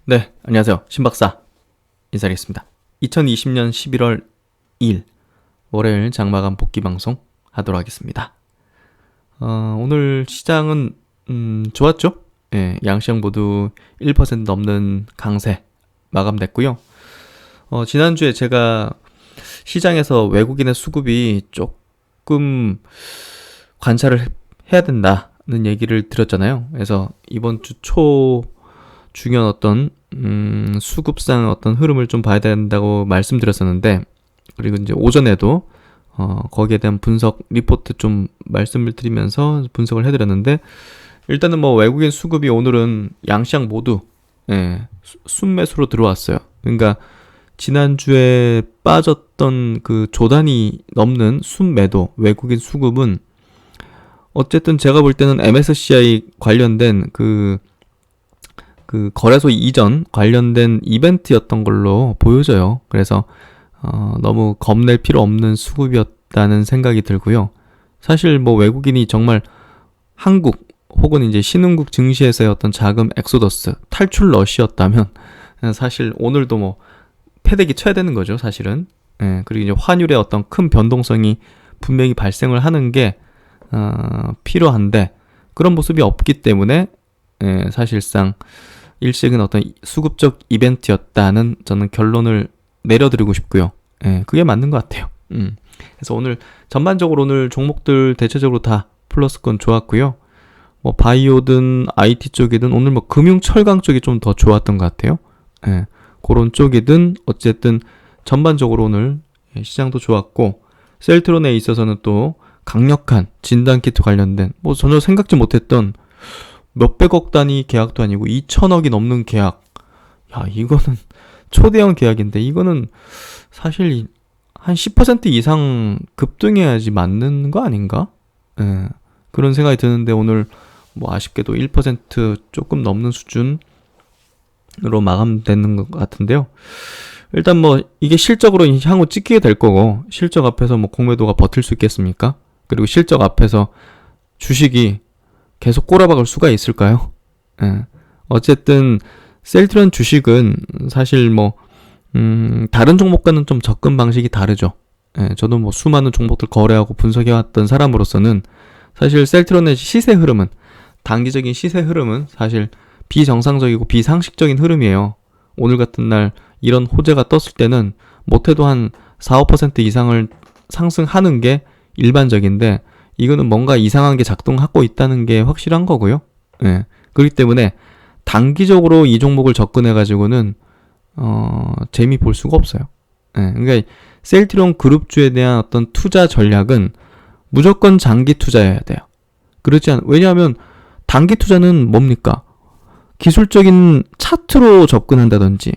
네, 안녕하세요. 신박사 인사드리겠습니다. 2020년 11월 2일 월요일 장마감 복귀 방송 하도록 하겠습니다. 오늘 시장은 좋았죠? 예, 양시장 모두 1% 넘는 강세 마감됐고요. 지난주에 제가 시장에서 외국인의 수급이 조금 관찰을 해야 된다는 얘기를 드렸잖아요. 그래서 이번 주 초 중요한 어떤 수급상 어떤 흐름을 좀 봐야 된다고 말씀드렸었는데, 그리고 이제 오전에도 거기에 대한 분석 리포트 좀 말씀을 드리면서 분석을 해드렸는데, 일단은 뭐 외국인 수급이 오늘은 양시장 모두 순매수로 들어왔어요. 그러니까 지난주에 빠졌던 그 조단위 넘는 순매도 외국인 수급은 어쨌든 제가 볼 때는 MSCI 관련된 그 거래소 이전 관련된 이벤트였던 걸로 보여져요. 그래서 너무 겁낼 필요 없는 수급이었다는 생각이 들고요. 사실 뭐 외국인이 정말 한국 혹은 이제 신흥국 증시에서의 어떤 자금 엑소더스, 탈출 러시였다면 사실 오늘도 뭐 패대기 쳐야 되는 거죠, 사실은. 그리고 이제 환율의 어떤 큰 변동성이 분명히 발생을 하는 게 필요한데, 그런 모습이 없기 때문에 사실상 일식은 어떤 수급적 이벤트였다는 저는 결론을 내려드리고 싶고요. 그게 맞는 것 같아요. 그래서 오늘 전반적으로 오늘 종목들 대체적으로 다 플러스권 좋았고요. 뭐 바이오든 IT 쪽이든 오늘 뭐 금융 철강 쪽이 좀 더 좋았던 것 같아요. 그런 쪽이든 어쨌든 전반적으로 오늘 시장도 좋았고, 셀트론에 있어서는 또 강력한 진단키트 관련된 뭐 전혀 생각지 못했던 몇백억 단위 계약도 아니고 2천억이 넘는 계약. 야, 이거는 초대형 계약인데 이거는 사실 한 10% 이상 급등해야지 맞는 거 아닌가? 그런 생각이 드는데 오늘 뭐 아쉽게도 1% 조금 넘는 수준으로 마감되는 것 같은데요. 일단 뭐 이게 실적으로 향후 찍히게 될 거고, 실적 앞에서 뭐 공매도가 버틸 수 있겠습니까? 그리고 실적 앞에서 주식이 계속 꼬라박을 수가 있을까요? 어쨌든 셀트론 주식은 사실 뭐 다른 종목과는 좀 접근 방식이 다르죠. 저도 뭐 수많은 종목들 거래하고 분석해왔던 사람으로서는 사실 셀트론의 시세 흐름은, 단기적인 시세 흐름은 사실 비정상적이고 비상식적인 흐름이에요. 오늘 같은 날 이런 호재가 떴을 때는 못해도 한 4, 5% 이상을 상승하는 게 일반적인데, 이거는 뭔가 이상한 게 작동하고 있다는 게 확실한 거고요. 그렇기 때문에 단기적으로 이 종목을 접근해가지고는 재미 볼 수가 없어요. 그러니까 셀트론 그룹주에 대한 어떤 투자 전략은 무조건 장기 투자해야 돼요. 왜냐하면 단기 투자는 뭡니까? 기술적인 차트로 접근한다든지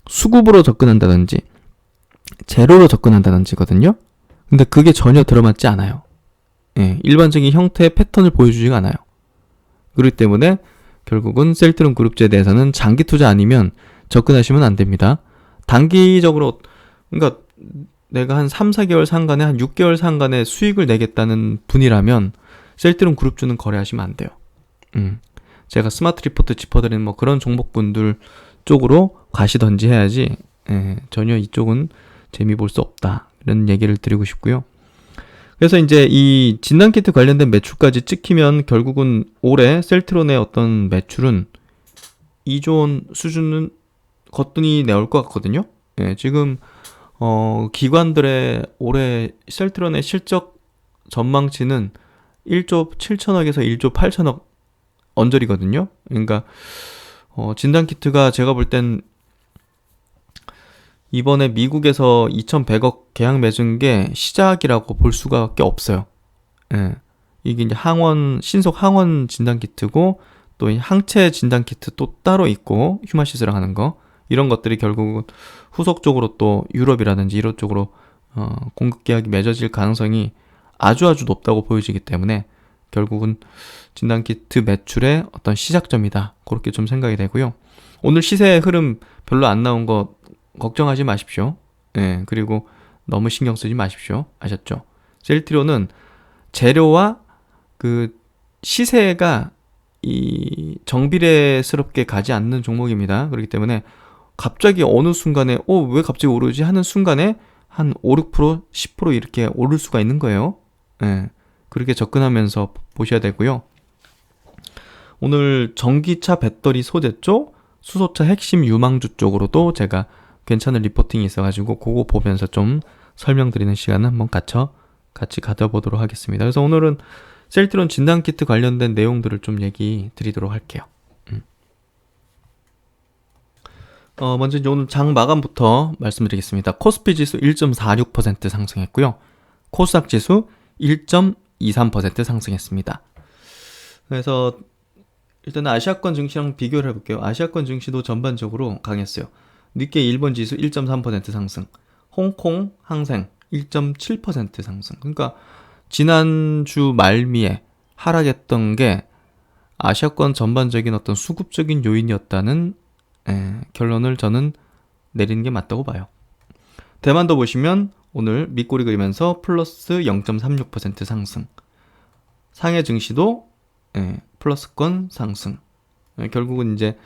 수급으로 접근한다든지 재료로 접근한다든지거든요. 근데 그게 전혀 들어맞지 않아요. 일반적인 형태의 패턴을 보여주지가 않아요. 그렇기 때문에 결국은 셀트론 그룹주에 대해서는 장기 투자 아니면 접근하시면 안 됩니다. 단기적으로, 그러니까 내가 한 3, 4개월 상간에 한 6개월 상간에 수익을 내겠다는 분이라면 셀트론 그룹주는 거래하시면 안 돼요. 제가 스마트 리포트 짚어드리는 뭐 그런 종목분들 쪽으로 가시던지 해야지, 전혀 이쪽은 재미 볼 수 없다, 이런 얘기를 드리고 싶고요. 그래서 이제 이 진단키트 관련된 매출까지 찍히면 결국은 올해 셀트론의 어떤 매출은 2조 원 수준은 거뜬히 내올 것 같거든요. 지금 기관들의 올해 셀트론의 실적 전망치는 1조 7천억에서 1조 8천억 언저리거든요. 그러니까 진단키트가 제가 볼 땐 이번에 미국에서 2,100억 계약 맺은 게 시작이라고 볼 수밖에 없어요. 이게 이제 신속 항원 진단키트고, 또 항체 진단키트 또 따로 있고, 휴마시스랑 하는 거, 이런 것들이 결국은 후속적으로 또 유럽이라든지 이런 쪽으로 공급 계약이 맺어질 가능성이 아주 높다고 보여지기 때문에 결국은 진단키트 매출의 어떤 시작점이다, 그렇게 좀 생각이 되고요. 오늘 시세 흐름 별로 안 나온 거 걱정하지 마십시오. 그리고 너무 신경 쓰지 마십시오. 아셨죠? 셀트론은 재료와 그 시세가 이 정비례스럽게 가지 않는 종목입니다. 그렇기 때문에 갑자기 어느 순간에 왜 갑자기 오르지 하는 순간에 한 5, 6%, 10% 이렇게 오를 수가 있는 거예요. 예. 그렇게 접근하면서 보셔야 되고요. 오늘 전기차 배터리 소재 쪽, 수소차 핵심 유망주 쪽으로도 제가 괜찮은 리포팅이 있어가지고 그거 보면서 좀 설명드리는 시간을 한번 같이 가져보도록 하겠습니다. 그래서 오늘은 셀트론 진단키트 관련된 내용들을 좀 얘기 드리도록 할게요. 먼저 이제 오늘 장 마감부터 말씀드리겠습니다. 코스피 지수 1.46% 상승했고요. 코스닥 지수 1.23% 상승했습니다. 그래서 일단 아시아권 증시랑 비교를 해볼게요. 아시아권 증시도 전반적으로 강했어요. 니케이 일본 지수 1.3% 상승, 홍콩 항생 1.7% 상승. 그러니까 지난주 말미에 하락했던 게 아시아권 전반적인 어떤 수급적인 요인이었다는 결론을 저는 내리는 게 맞다고 봐요. 대만도 보시면 오늘 밑꼬리 그리면서 플러스 0.36% 상승. 상해 증시도 플러스권 상승. 결국은 이제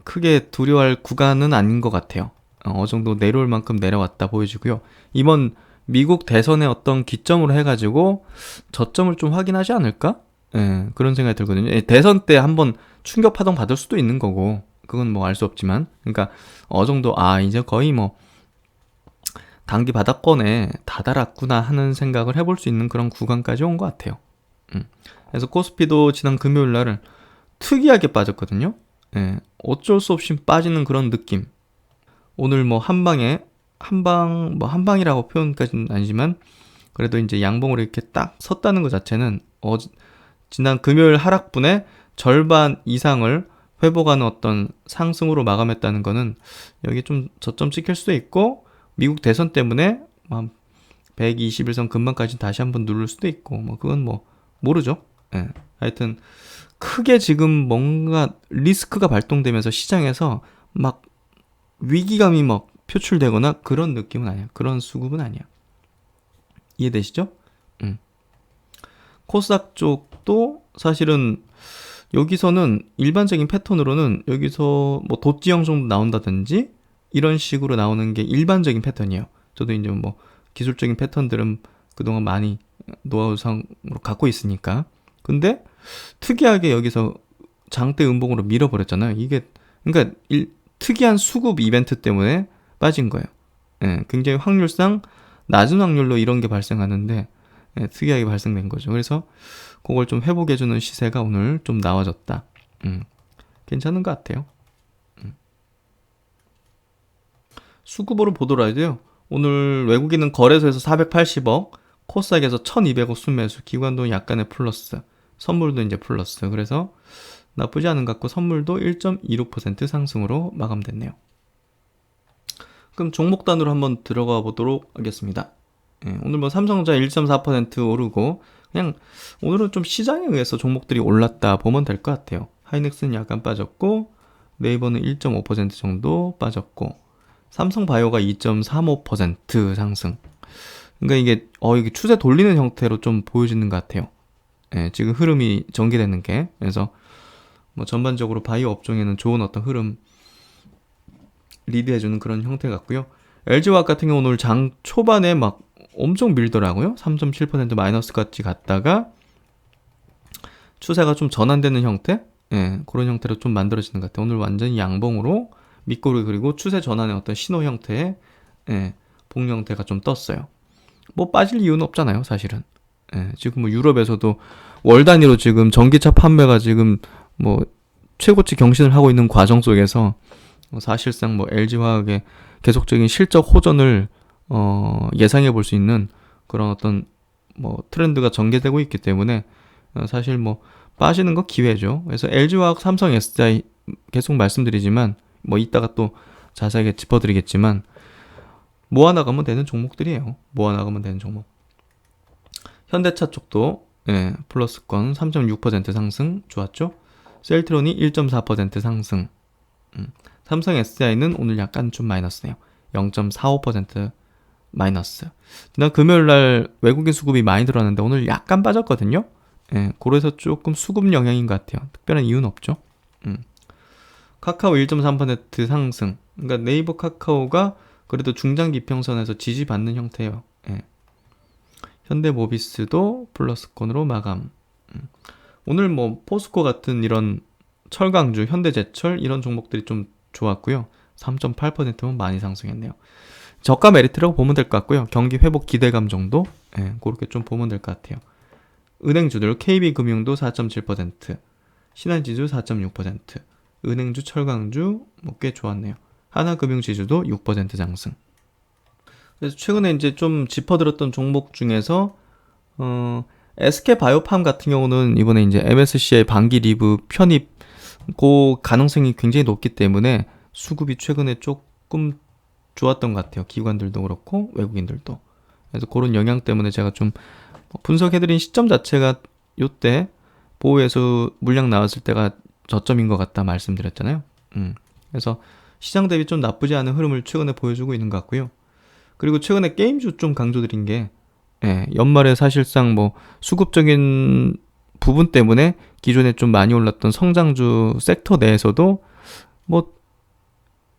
크게 두려워할 구간은 아닌 것 같아요. 어느 정도 내려올 만큼 내려왔다 보여지고요. 이번 미국 대선의 어떤 기점으로 해가지고 저점을 좀 확인하지 않을까? 그런 생각이 들거든요. 대선 때 한번 충격 파동 받을 수도 있는 거고, 그건 뭐 알 수 없지만, 그러니까 어느 정도 이제 거의 뭐 단기 바닥권에 다다랐구나 하는 생각을 해볼 수 있는 그런 구간까지 온 것 같아요. 그래서 코스피도 지난 금요일 날은 특이하게 빠졌거든요. 어쩔 수 없이 빠지는 그런 느낌. 오늘 뭐 한방이라고 표현까지는 아니지만 그래도 이제 양봉으로 이렇게 딱 섰다는 것 자체는 지난 금요일 하락분의 절반 이상을 회복하는 어떤 상승으로 마감했다는 거는 여기 좀 저점 찍힐 수도 있고 미국 대선 때문에 121선 근방까지 다시 한번 누를 수도 있고 뭐 그건 뭐 모르죠. 하여튼 크게 지금 뭔가 리스크가 발동되면서 시장에서 막 위기감이 막 표출되거나 그런 느낌은 아니야. 그런 수급은 아니야. 이해되시죠? 코스닥 쪽도 사실은 여기서는 일반적인 패턴으로는 여기서 뭐 도지형 정도 나온다든지 이런 식으로 나오는 게 일반적인 패턴이에요. 저도 이제 뭐 기술적인 패턴들은 그동안 많이 노하우상으로 갖고 있으니까. 근데 특이하게 여기서 장대 음봉으로 밀어버렸잖아요. 이게 그러니까 특이한 수급 이벤트 때문에 빠진 거예요. 굉장히 확률상 낮은 확률로 이런 게 발생하는데 특이하게 발생된 거죠. 그래서 그걸 좀 회복해주는 시세가 오늘 좀 나와졌다. 괜찮은 것 같아요. 수급으로 보더라도요. 오늘 외국인은 거래소에서 480억, 코스닥에서 1200억 순매수, 기관도 약간의 플러스, 선물도 이제 플러스. 그래서 나쁘지 않은 것 같고 선물도 1.26% 상승으로 마감됐네요. 그럼 종목 단으로 한번 들어가 보도록 하겠습니다. 오늘 뭐 삼성전자 1.4% 오르고 그냥 오늘은 좀 시장에 의해서 종목들이 올랐다 보면 될 것 같아요. 하이닉스는 약간 빠졌고 네이버는 1.5% 정도 빠졌고 삼성바이오가 2.35% 상승. 그러니까 이게 추세 돌리는 형태로 좀 보여지는 것 같아요. 지금 흐름이 전개되는 게. 그래서 뭐 전반적으로 바이오 업종에는 좋은 어떤 흐름 리드해주는 그런 형태 같고요. LG화학 같은 경우 오늘 장 초반에 막 엄청 밀더라고요. 3.7% 마이너스까지 갔다가 추세가 좀 전환되는 형태? 그런 형태로 좀 만들어지는 것 같아요. 오늘 완전히 양봉으로 밑꼬리 그리고 추세 전환의 어떤 신호 형태의 봉 형태가 좀 떴어요. 뭐 빠질 이유는 없잖아요, 사실은. 지금 뭐 유럽에서도 월 단위로 지금 전기차 판매가 지금 뭐 최고치 경신을 하고 있는 과정 속에서 사실상 뭐 LG화학의 계속적인 실적 호전을 예상해 볼 수 있는 그런 어떤 뭐 트렌드가 전개되고 있기 때문에 사실 뭐 빠지는 거 기회죠. 그래서 LG화학, 삼성, SDI 계속 말씀드리지만 뭐 이따가 또 자세하게 짚어드리겠지만 모아나가면 되는 종목들이에요. 모아나가면 되는 종목. 현대차 쪽도 플러스권 3.6% 상승 좋았죠. 셀트론이 1.4% 상승. 삼성 SDI는 오늘 약간 좀 마이너스네요. 0.45% 마이너스. 지난 금요일날 외국인 수급이 많이 들어왔는데 오늘 약간 빠졌거든요. 예, 그래서 조금 수급 영향인 것 같아요. 특별한 이유는 없죠. 카카오 1.3% 상승. 그러니까 네이버 카카오가 그래도 중장기 이평선에서 지지받는 형태예요. 예. 현대모비스도 플러스권으로 마감. 오늘 뭐 포스코 같은 이런 철강주, 현대제철 이런 종목들이 좀 좋았고요. 3.8%면 많이 상승했네요. 저가 메리트라고 보면 될 것 같고요. 경기 회복 기대감 정도, 예, 그렇게 좀 보면 될 것 같아요. 은행주들 KB금융도 4.7%, 신한지주 4.6%, 은행주, 철강주 뭐 꽤 좋았네요. 하나금융지주도 6% 상승. 그래서 최근에 이제 좀 짚어들었던 종목 중에서 SK바이오팜 같은 경우는 이번에 이제 MSCI 반기 리브 편입 그 가능성이 굉장히 높기 때문에 수급이 최근에 조금 좋았던 것 같아요. 기관들도 그렇고 외국인들도. 그래서 그런 영향 때문에 제가 좀 분석해드린 시점 자체가 요때 보호해수 물량 나왔을 때가 저점인 것 같다 말씀드렸잖아요. 그래서 시장 대비 좀 나쁘지 않은 흐름을 최근에 보여주고 있는 것 같고요. 그리고 최근에 게임주 좀 강조드린 게, 예, 연말에 사실상 뭐 수급적인 부분 때문에 기존에 좀 많이 올랐던 성장주 섹터 내에서도 뭐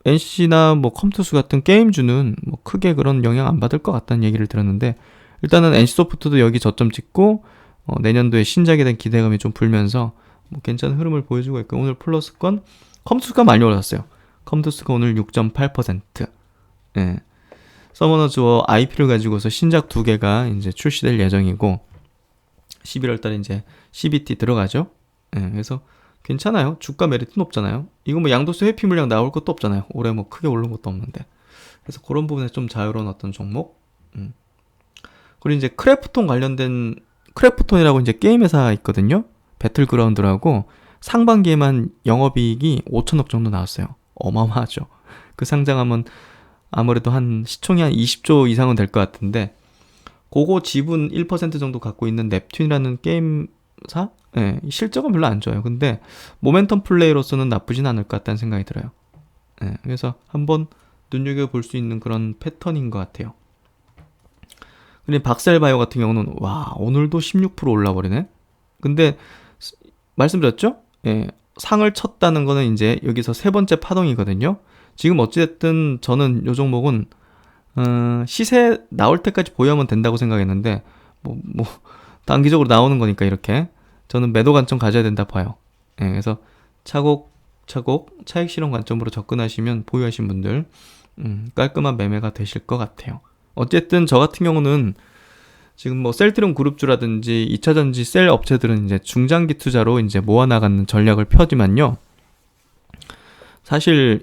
NC나 뭐 컴투스 같은 게임주는 뭐 크게 그런 영향 안 받을 것 같다는 얘기를 들었는데, 일단은 NC소프트도 여기 저점 찍고 내년도에 신작에 대한 기대감이 좀 불면서 뭐 괜찮은 흐름을 보여주고 있고, 오늘 플러스권 컴투스가 많이 올랐어요. 컴투스가 오늘 6.8%. 예. 서머너즈워 IP를 가지고서 신작 2개가 이제 출시될 예정이고 11월 달에 이제 CBT 들어가죠. 예, 그래서 괜찮아요. 주가 메리트 높잖아요. 이거 뭐 양도세 회피 물량 나올 것도 없잖아요. 올해 뭐 크게 오른 것도 없는데. 그래서 그런 부분에 좀 자유로운 어떤 종목. 그리고 이제 크래프톤 관련된 크래프톤이라고 이제 게임 회사 있거든요. 배틀그라운드라고 상반기에만 영업이익이 5천억 정도 나왔어요. 어마어마하죠. 그 상장하면 아무래도 한 시총이 한 20조 이상은 될 것 같은데, 그거 지분 1% 정도 갖고 있는 넵튠이라는 게임사? 예, 실적은 별로 안 좋아요. 근데 모멘텀 플레이로서는 나쁘진 않을 것 같다는 생각이 들어요. 예, 그래서 한번 눈여겨볼 수 있는 그런 패턴인 것 같아요. 근데 박셀바이오 같은 경우는 와, 오늘도 16% 올라버리네. 근데 말씀드렸죠? 예, 상을 쳤다는 거는 이제 여기서 세 번째 파동이거든요. 지금 어찌됐든 저는 요 종목은 시세 나올 때까지 보유하면 된다고 생각했는데 뭐 단기적으로 나오는 거니까 이렇게 저는 매도 관점 가져야 된다 봐요. 예, 그래서 차곡차곡 차익 실현 관점으로 접근하시면 보유하신 분들 깔끔한 매매가 되실 것 같아요. 어쨌든 저 같은 경우는 지금 뭐 셀트리온 그룹주라든지 2차전지 셀 업체들은 이제 중장기 투자로 이제 모아나가는 전략을 펴지만요. 사실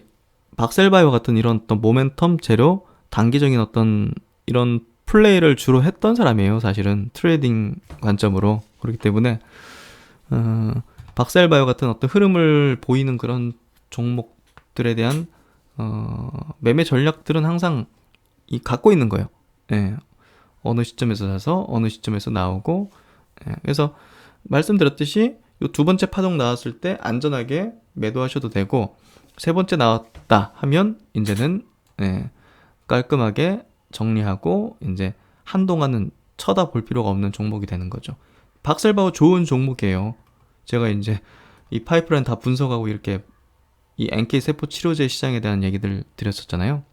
박셀바이오 같은 이런 어떤 모멘텀 재료, 단기적인 어떤 이런 플레이를 주로 했던 사람이에요. 사실은 트레이딩 관점으로. 그렇기 때문에 박셀바이오 같은 어떤 흐름을 보이는 그런 종목들에 대한 매매 전략들은 항상 갖고 있는 거예요. 예. 어느 시점에서 사서 어느 시점에서 나오고, 예. 그래서 말씀드렸듯이 이 두 번째 파동 나왔을 때 안전하게 매도하셔도 되고, 세 번째 나왔다 하면 이제는 깔끔하게 정리하고 이제 한동안은 쳐다볼 필요가 없는 종목이 되는 거죠. 박셀바오 좋은 종목이에요. 제가 이제 이 파이프라인 다 분석하고 이렇게 이 NK 세포 치료제 시장에 대한 얘기들 드렸었잖아요.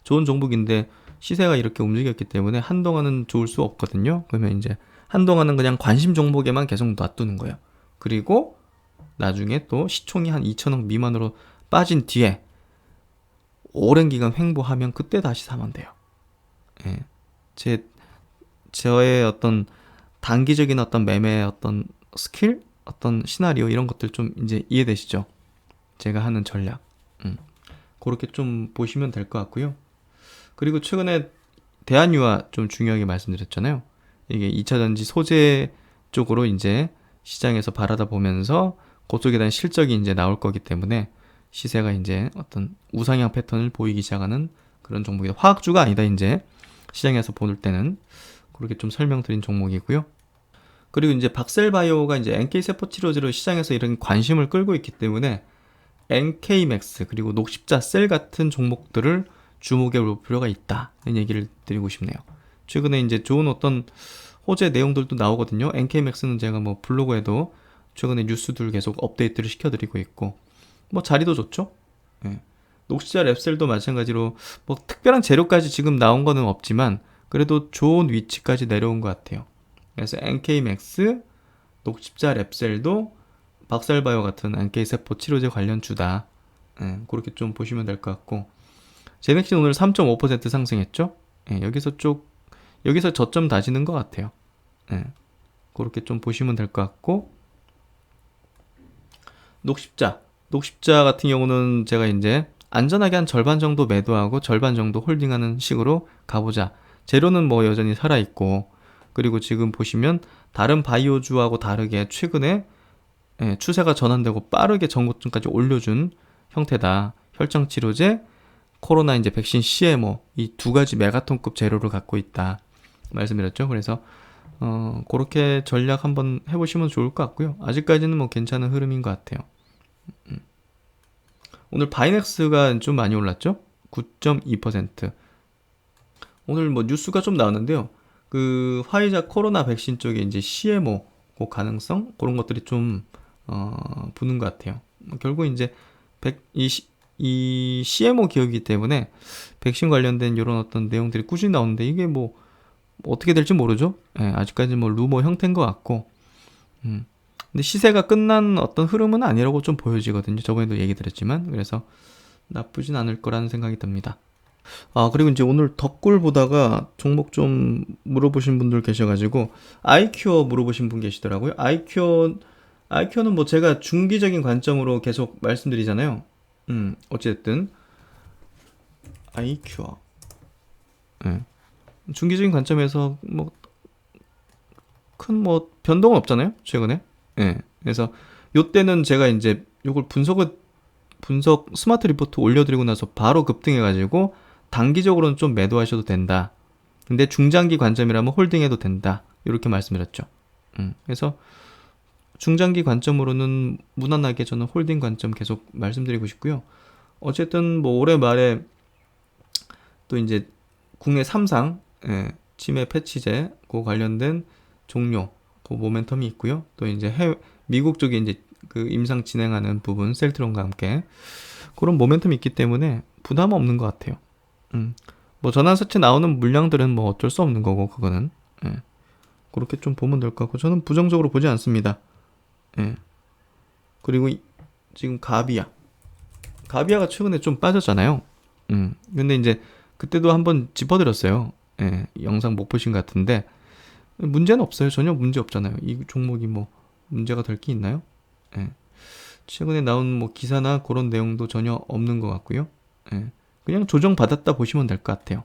좋은 종목인데 시세가 이렇게 움직였기 때문에 한동안은 좋을 수 없거든요. 그러면 이제 한동안은 그냥 관심 종목에만 계속 놔두는 거예요. 그리고 나중에 또 시총이 한 2천억 미만으로 빠진 뒤에 오랜 기간 횡보하면 그때 다시 사면 돼요. 예. 저의 어떤 단기적인 어떤 매매의 어떤 스킬, 어떤 시나리오 이런 것들 좀 이제 이해되시죠? 제가 하는 전략. 그렇게 좀 보시면 될 것 같고요. 그리고 최근에 대한유화 좀 중요하게 말씀드렸잖아요. 이게 2차전지 소재 쪽으로 이제 시장에서 바라다 보면서 그쪽에 대한 실적이 이제 나올 거기 때문에 시세가 이제 어떤 우상향 패턴을 보이기 시작하는 그런 종목이다. 화학주가 아니다, 이제 시장에서 볼 때는. 그렇게 좀 설명드린 종목이고요. 그리고 이제 박셀바이오가 이제 NK 세포 치료제로 시장에서 이런 관심을 끌고 있기 때문에 NK맥스 그리고 녹십자 셀 같은 종목들을 주목해 볼 필요가 있다. 이런 얘기를 드리고 싶네요. 최근에 이제 좋은 어떤 호재 내용들도 나오거든요. NK맥스는 제가 뭐 블로그에도 최근에 뉴스들 계속 업데이트를 시켜드리고 있고, 뭐 자리도 좋죠. 예. 녹시자 랩셀도 마찬가지로 뭐 특별한 재료까지 지금 나온 거는 없지만 그래도 좋은 위치까지 내려온 것 같아요. 그래서 NK맥스, 녹십자 랩셀도 박살바이오 같은 NK세포 치료제 관련 주다. 예, 그렇게 좀 보시면 될 것 같고, 제넥신 오늘 3.5% 상승했죠. 예, 여기서 저점 다지는 것 같아요. 예, 그렇게 좀 보시면 될 것 같고, 녹십자 같은 경우는 제가 이제 안전하게 한 절반 정도 매도하고 절반 정도 홀딩하는 식으로 가보자. 재료는 뭐 여전히 살아있고, 그리고 지금 보시면 다른 바이오주하고 다르게 최근에 추세가 전환되고 빠르게 전고점까지 올려준 형태다. 혈전치료제, 코로나 이제 백신 CMO 이 두 가지 메가톤급 재료를 갖고 있다 말씀드렸죠. 그래서 그렇게 전략 한번 해보시면 좋을 것 같고요. 아직까지는 뭐 괜찮은 흐름인 것 같아요. 오늘 바이넥스가 좀 많이 올랐죠? 9.2%. 오늘 뭐 뉴스가 좀 나왔는데요. 그 화이자 코로나 백신 쪽에 이제 CMO 그 가능성 그런 것들이 좀 부는 것 같아요. 결국 이제 이 CMO 기업이기 때문에 백신 관련된 이런 어떤 내용들이 꾸준히 나오는데 이게 뭐 어떻게 될지 모르죠. 예, 아직까지 뭐 루머 형태인 것 같고, 근데 시세가 끝난 어떤 흐름은 아니라고 좀 보여지거든요. 저번에도 얘기 드렸지만, 그래서 나쁘진 않을 거라는 생각이 듭니다. 그리고 이제 오늘 덧글 보다가 종목 좀 물어보신 분들 계셔가지고 아이큐어 물어보신 분 계시더라고요. 아이큐어는 뭐 제가 중기적인 관점으로 계속 말씀드리잖아요. 어쨌든 아이큐어 중기적인 관점에서 뭐 큰 뭐 변동은 없잖아요, 최근에. 그래서 요때는 제가 이제 요걸 분석 스마트 리포트 올려드리고 나서 바로 급등해가지고 단기적으로는 좀 매도하셔도 된다. 근데 중장기 관점이라면 홀딩해도 된다. 이렇게 말씀드렸죠. 그래서 중장기 관점으로는 무난하게 저는 홀딩 관점 계속 말씀드리고 싶고요. 어쨌든 뭐 올해 말에 또 이제 국내 3상 치매 패치제 그 관련된 종료 그 모멘텀이 있고요. 또 이제 미국 쪽에 이제 그 임상 진행하는 부분 셀트론과 함께 그런 모멘텀이 있기 때문에 부담 없는 것 같아요. 뭐 전환사채 나오는 물량들은 뭐 어쩔 수 없는 거고 그거는 그렇게 좀 보면 될 것 같고 저는 부정적으로 보지 않습니다. 그리고 지금 가비아가 최근에 좀 빠졌잖아요. 근데 이제 그때도 한번 짚어드렸어요. 영상 못 보신 것 같은데 문제는 없어요. 전혀 문제 없잖아요. 이 종목이 뭐 문제가 될 게 있나요? 최근에 나온 뭐 기사나 그런 내용도 전혀 없는 것 같고요. 그냥 조정받았다 보시면 될 것 같아요.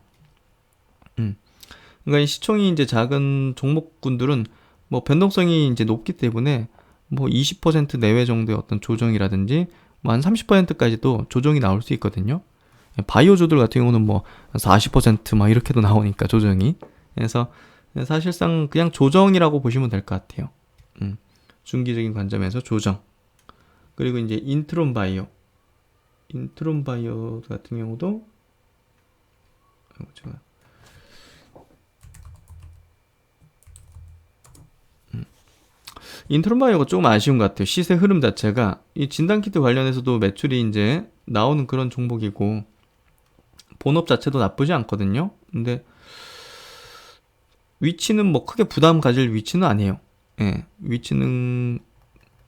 그러니까 이 시총이 이제 작은 종목군들은 뭐 변동성이 이제 높기 때문에 뭐 20% 내외 정도의 어떤 조정이라든지 뭐 한 30%까지도 조정이 나올 수 있거든요. 바이오주들 같은 경우는 뭐 40%막 이렇게도 나오니까 조정이. 그래서 사실상 그냥 조정이라고 보시면 될 것 같아요. 중기적인 관점에서 조정. 그리고 이제 인트론 바이오 같은 경우도 제가 인트론 바이오가 조금 아쉬운 것 같아요. 시세 흐름 자체가 이 진단키트 관련해서도 매출이 이제 나오는 그런 종목이고 본업 자체도 나쁘지 않거든요. 근데 위치는 뭐 크게 부담 가질 위치는 아니에요. 위치는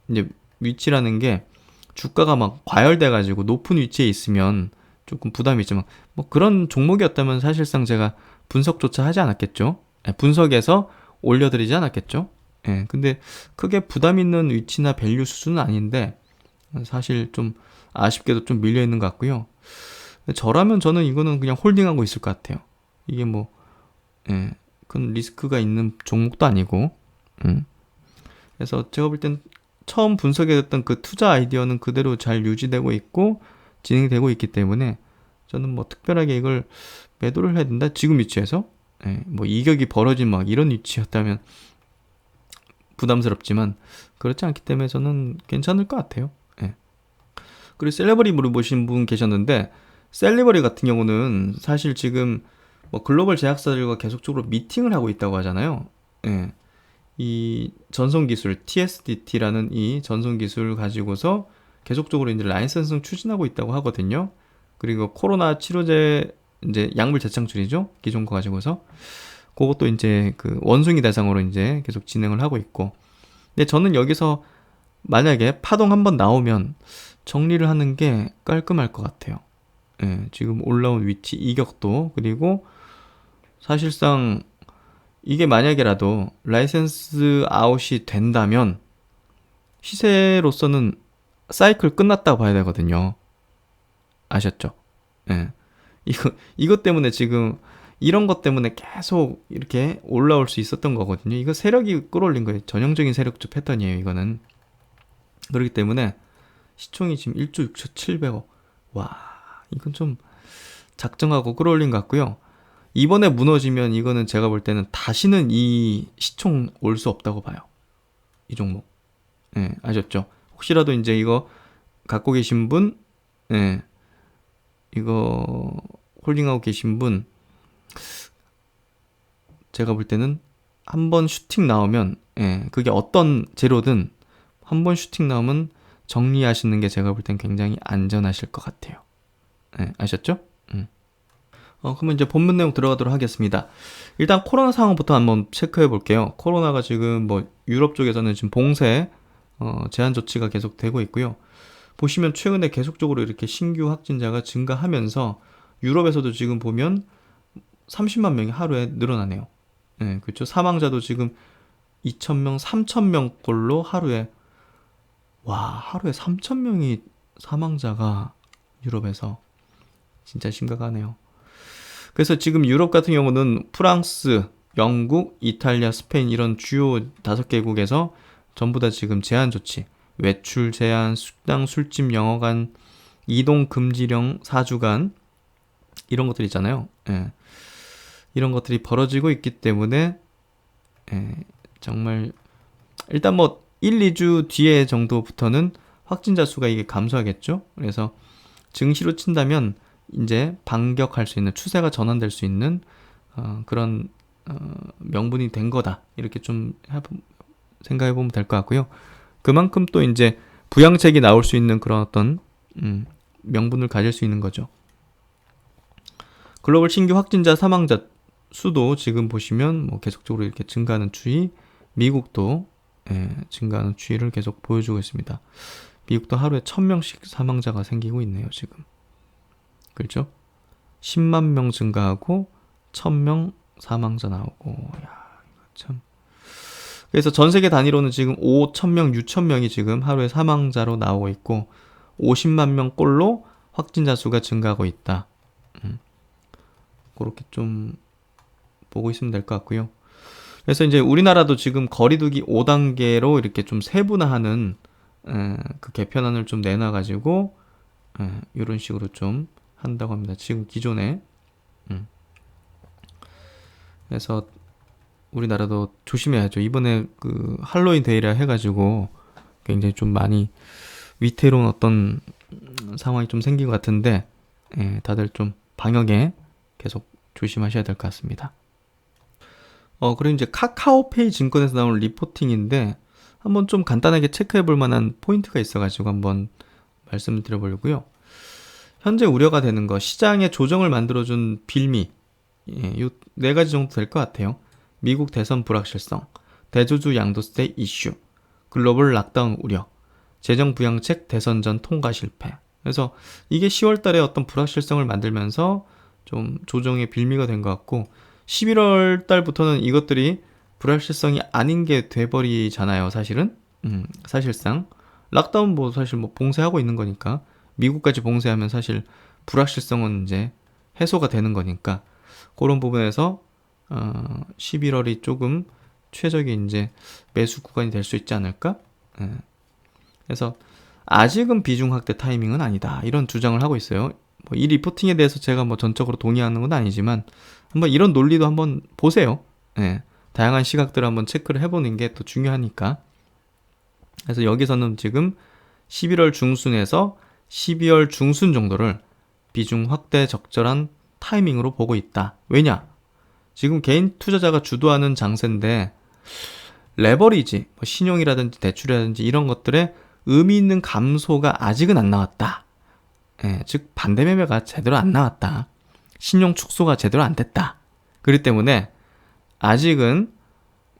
이제 위치라는 게 주가가 막 과열돼가지고 높은 위치에 있으면 조금 부담이 있지만 뭐 그런 종목이었다면 사실상 제가 분석조차 하지 않았겠죠. 분석해서 올려드리지 않았겠죠. 근데 크게 부담 있는 위치나 밸류 수준은 아닌데 사실 좀 아쉽게도 좀 밀려 있는 것 같고요. 저라면 저는 이거는 그냥 홀딩하고 있을 것 같아요. 이게 뭐 큰 리스크가 있는 종목도 아니고. 그래서 제가 볼 땐 처음 분석했던 그 투자 아이디어는 그대로 잘 유지되고 있고 진행되고 있기 때문에 저는 뭐 특별하게 이걸 매도를 해야 된다 지금 위치에서 뭐 이격이 벌어진 막 이런 위치였다면 부담스럽지만 그렇지 않기 때문에 저는 괜찮을 것 같아요. 그리고 셀레버리 물어보신 분 계셨는데 셀레버리 같은 경우는 사실 지금 뭐 글로벌 제약사들과 계속적으로 미팅을 하고 있다고 하잖아요. 이 전송 기술 TSDT라는 이 전송 기술을 가지고서 계속적으로 이제 라이선싱 추진하고 있다고 하거든요. 그리고 코로나 치료제 이제 약물 재창출이죠. 기존 거 가지고서 그것도 이제 그 원숭이 대상으로 이제 계속 진행을 하고 있고. 근데 저는 여기서 만약에 파동 한번 나오면 정리를 하는 게 깔끔할 것 같아요. 예, 지금 올라온 위치 이격도 그리고 사실상 이게 만약에라도 라이센스 아웃이 된다면 시세로서는 사이클 끝났다고 봐야 되거든요. 아셨죠? 예. 이것 때문에 지금 이런 것 때문에 계속 이렇게 올라올 수 있었던 거거든요. 이거 세력이 끌어올린 거예요. 전형적인 세력주 패턴이에요, 이거는. 그렇기 때문에 시총이 지금 1조 6,700억. 와, 이건 좀 작정하고 끌어올린 것 같고요. 이번에 무너지면 이거는 제가 볼 때는 다시는 이 시총 올 수 없다고 봐요. 이 종목. 예, 아셨죠? 혹시라도 이제 이거 갖고 계신 분, 예, 이거 홀딩하고 계신 분, 제가 볼 때는 한 번 슈팅 나오면, 예, 그게 어떤 재료든 한 번 슈팅 나오면 정리하시는 게 제가 볼 땐 굉장히 안전하실 것 같아요. 예, 아셨죠? 그러면 이제 본문 내용 들어가도록 하겠습니다. 일단 코로나 상황부터 한번 체크해 볼게요. 코로나가 지금 뭐 유럽 쪽에서는 지금 봉쇄, 제한 조치가 계속 되고 있고요. 보시면 최근에 계속적으로 이렇게 신규 확진자가 증가하면서 유럽에서도 지금 보면 30만 명이 하루에 늘어나네요. 네, 그렇죠. 사망자도 지금 2,000명, 3,000명꼴로 하루에, 와, 하루에 3,000명이 사망자가 유럽에서 진짜 심각하네요. 그래서 지금 유럽 같은 경우는 프랑스, 영국, 이탈리아, 스페인 이런 주요 5개국에서 전부 다 지금 제한 조치, 외출 제한, 식당, 술집, 영화관, 이동 금지령 4주간 이런 것들 있잖아요. 예. 이런 것들이 벌어지고 있기 때문에 정말 일단 뭐 1, 2주 뒤에 정도부터는 확진자 수가 이게 감소하겠죠. 그래서 증시로 친다면 이제 반격할 수 있는 추세가 전환될 수 있는 그런 명분이 된 거다. 이렇게 좀 생각해 보면 될 것 같고요. 그만큼 또 이제 부양책이 나올 수 있는 그런 어떤 명분을 가질 수 있는 거죠. 글로벌 신규 확진자 사망자 수도 지금 보시면 뭐 계속적으로 이렇게 증가하는 추이, 미국도 증가하는 추이를 계속 보여주고 있습니다. 미국도 하루에 1,000명씩 사망자가 생기고 있네요, 지금. 그렇죠? 10만 명 증가하고 1,000명 사망자 나오고, 야, 이거 참. 그래서 전 세계 단위로는 지금 5,000명, 6,000명이 지금 하루에 사망자로 나오고 있고 50만 명꼴로 확진자 수가 증가하고 있다. 그렇게 좀 보고 있으면 될 것 같고요. 그래서 이제 우리나라도 지금 거리두기 5단계로 이렇게 좀 세분화하는 그 개편안을 좀 내놔가지고 이런 식으로 좀 한다고 합니다. 지금 기존에 그래서 우리나라도 조심해야죠. 이번에 그 할로윈 데이라 해가지고 굉장히 좀 많이 위태로운 어떤 상황이 좀 생긴 것 같은데 다들 좀 방역에 계속 조심하셔야 될 것 같습니다. 그리고 이제 카카오페이 증권에서 나온 리포팅인데 한번 좀 간단하게 체크해 볼 만한 포인트가 있어가지고 한번 말씀을 드려보려고요. 현재 우려가 되는 거, 시장의 조정을 만들어준 빌미, 이 4가지 정도 될 것 같아요. 미국 대선 불확실성, 대주주 양도세 이슈, 글로벌 락다운 우려, 재정 부양책 대선 전 통과 실패. 그래서 이게 10월 달에 어떤 불확실성을 만들면서 좀 조정의 빌미가 된 것 같고 11월 달부터는 이것들이 불확실성이 아닌 게 돼버리잖아요, 사실은. 사실상 락다운 뭐 사실 뭐 봉쇄하고 있는 거니까 미국까지 봉쇄하면 사실 불확실성은 이제 해소가 되는 거니까 그런 부분에서 11월이 조금 최적의 이제 매수 구간이 될 수 있지 않을까? 그래서 아직은 비중 확대 타이밍은 아니다. 이런 주장을 하고 있어요. 뭐 이 리포팅에 대해서 제가 뭐 전적으로 동의하는 건 아니지만 한번 이런 논리도 한번 보세요. 다양한 시각들을 한번 체크를 해보는 게 또 중요하니까. 그래서 여기서는 지금 11월 중순에서 12월 중순 정도를 비중 확대 적절한 타이밍으로 보고 있다. 왜냐? 지금 개인 투자자가 주도하는 장세인데 레버리지, 뭐 신용이라든지 대출이라든지 이런 것들의 의미 있는 감소가 아직은 안 나왔다. 예, 즉 반대 매매가 제대로 안 나왔다. 신용 축소가 제대로 안 됐다. 그렇기 때문에 아직은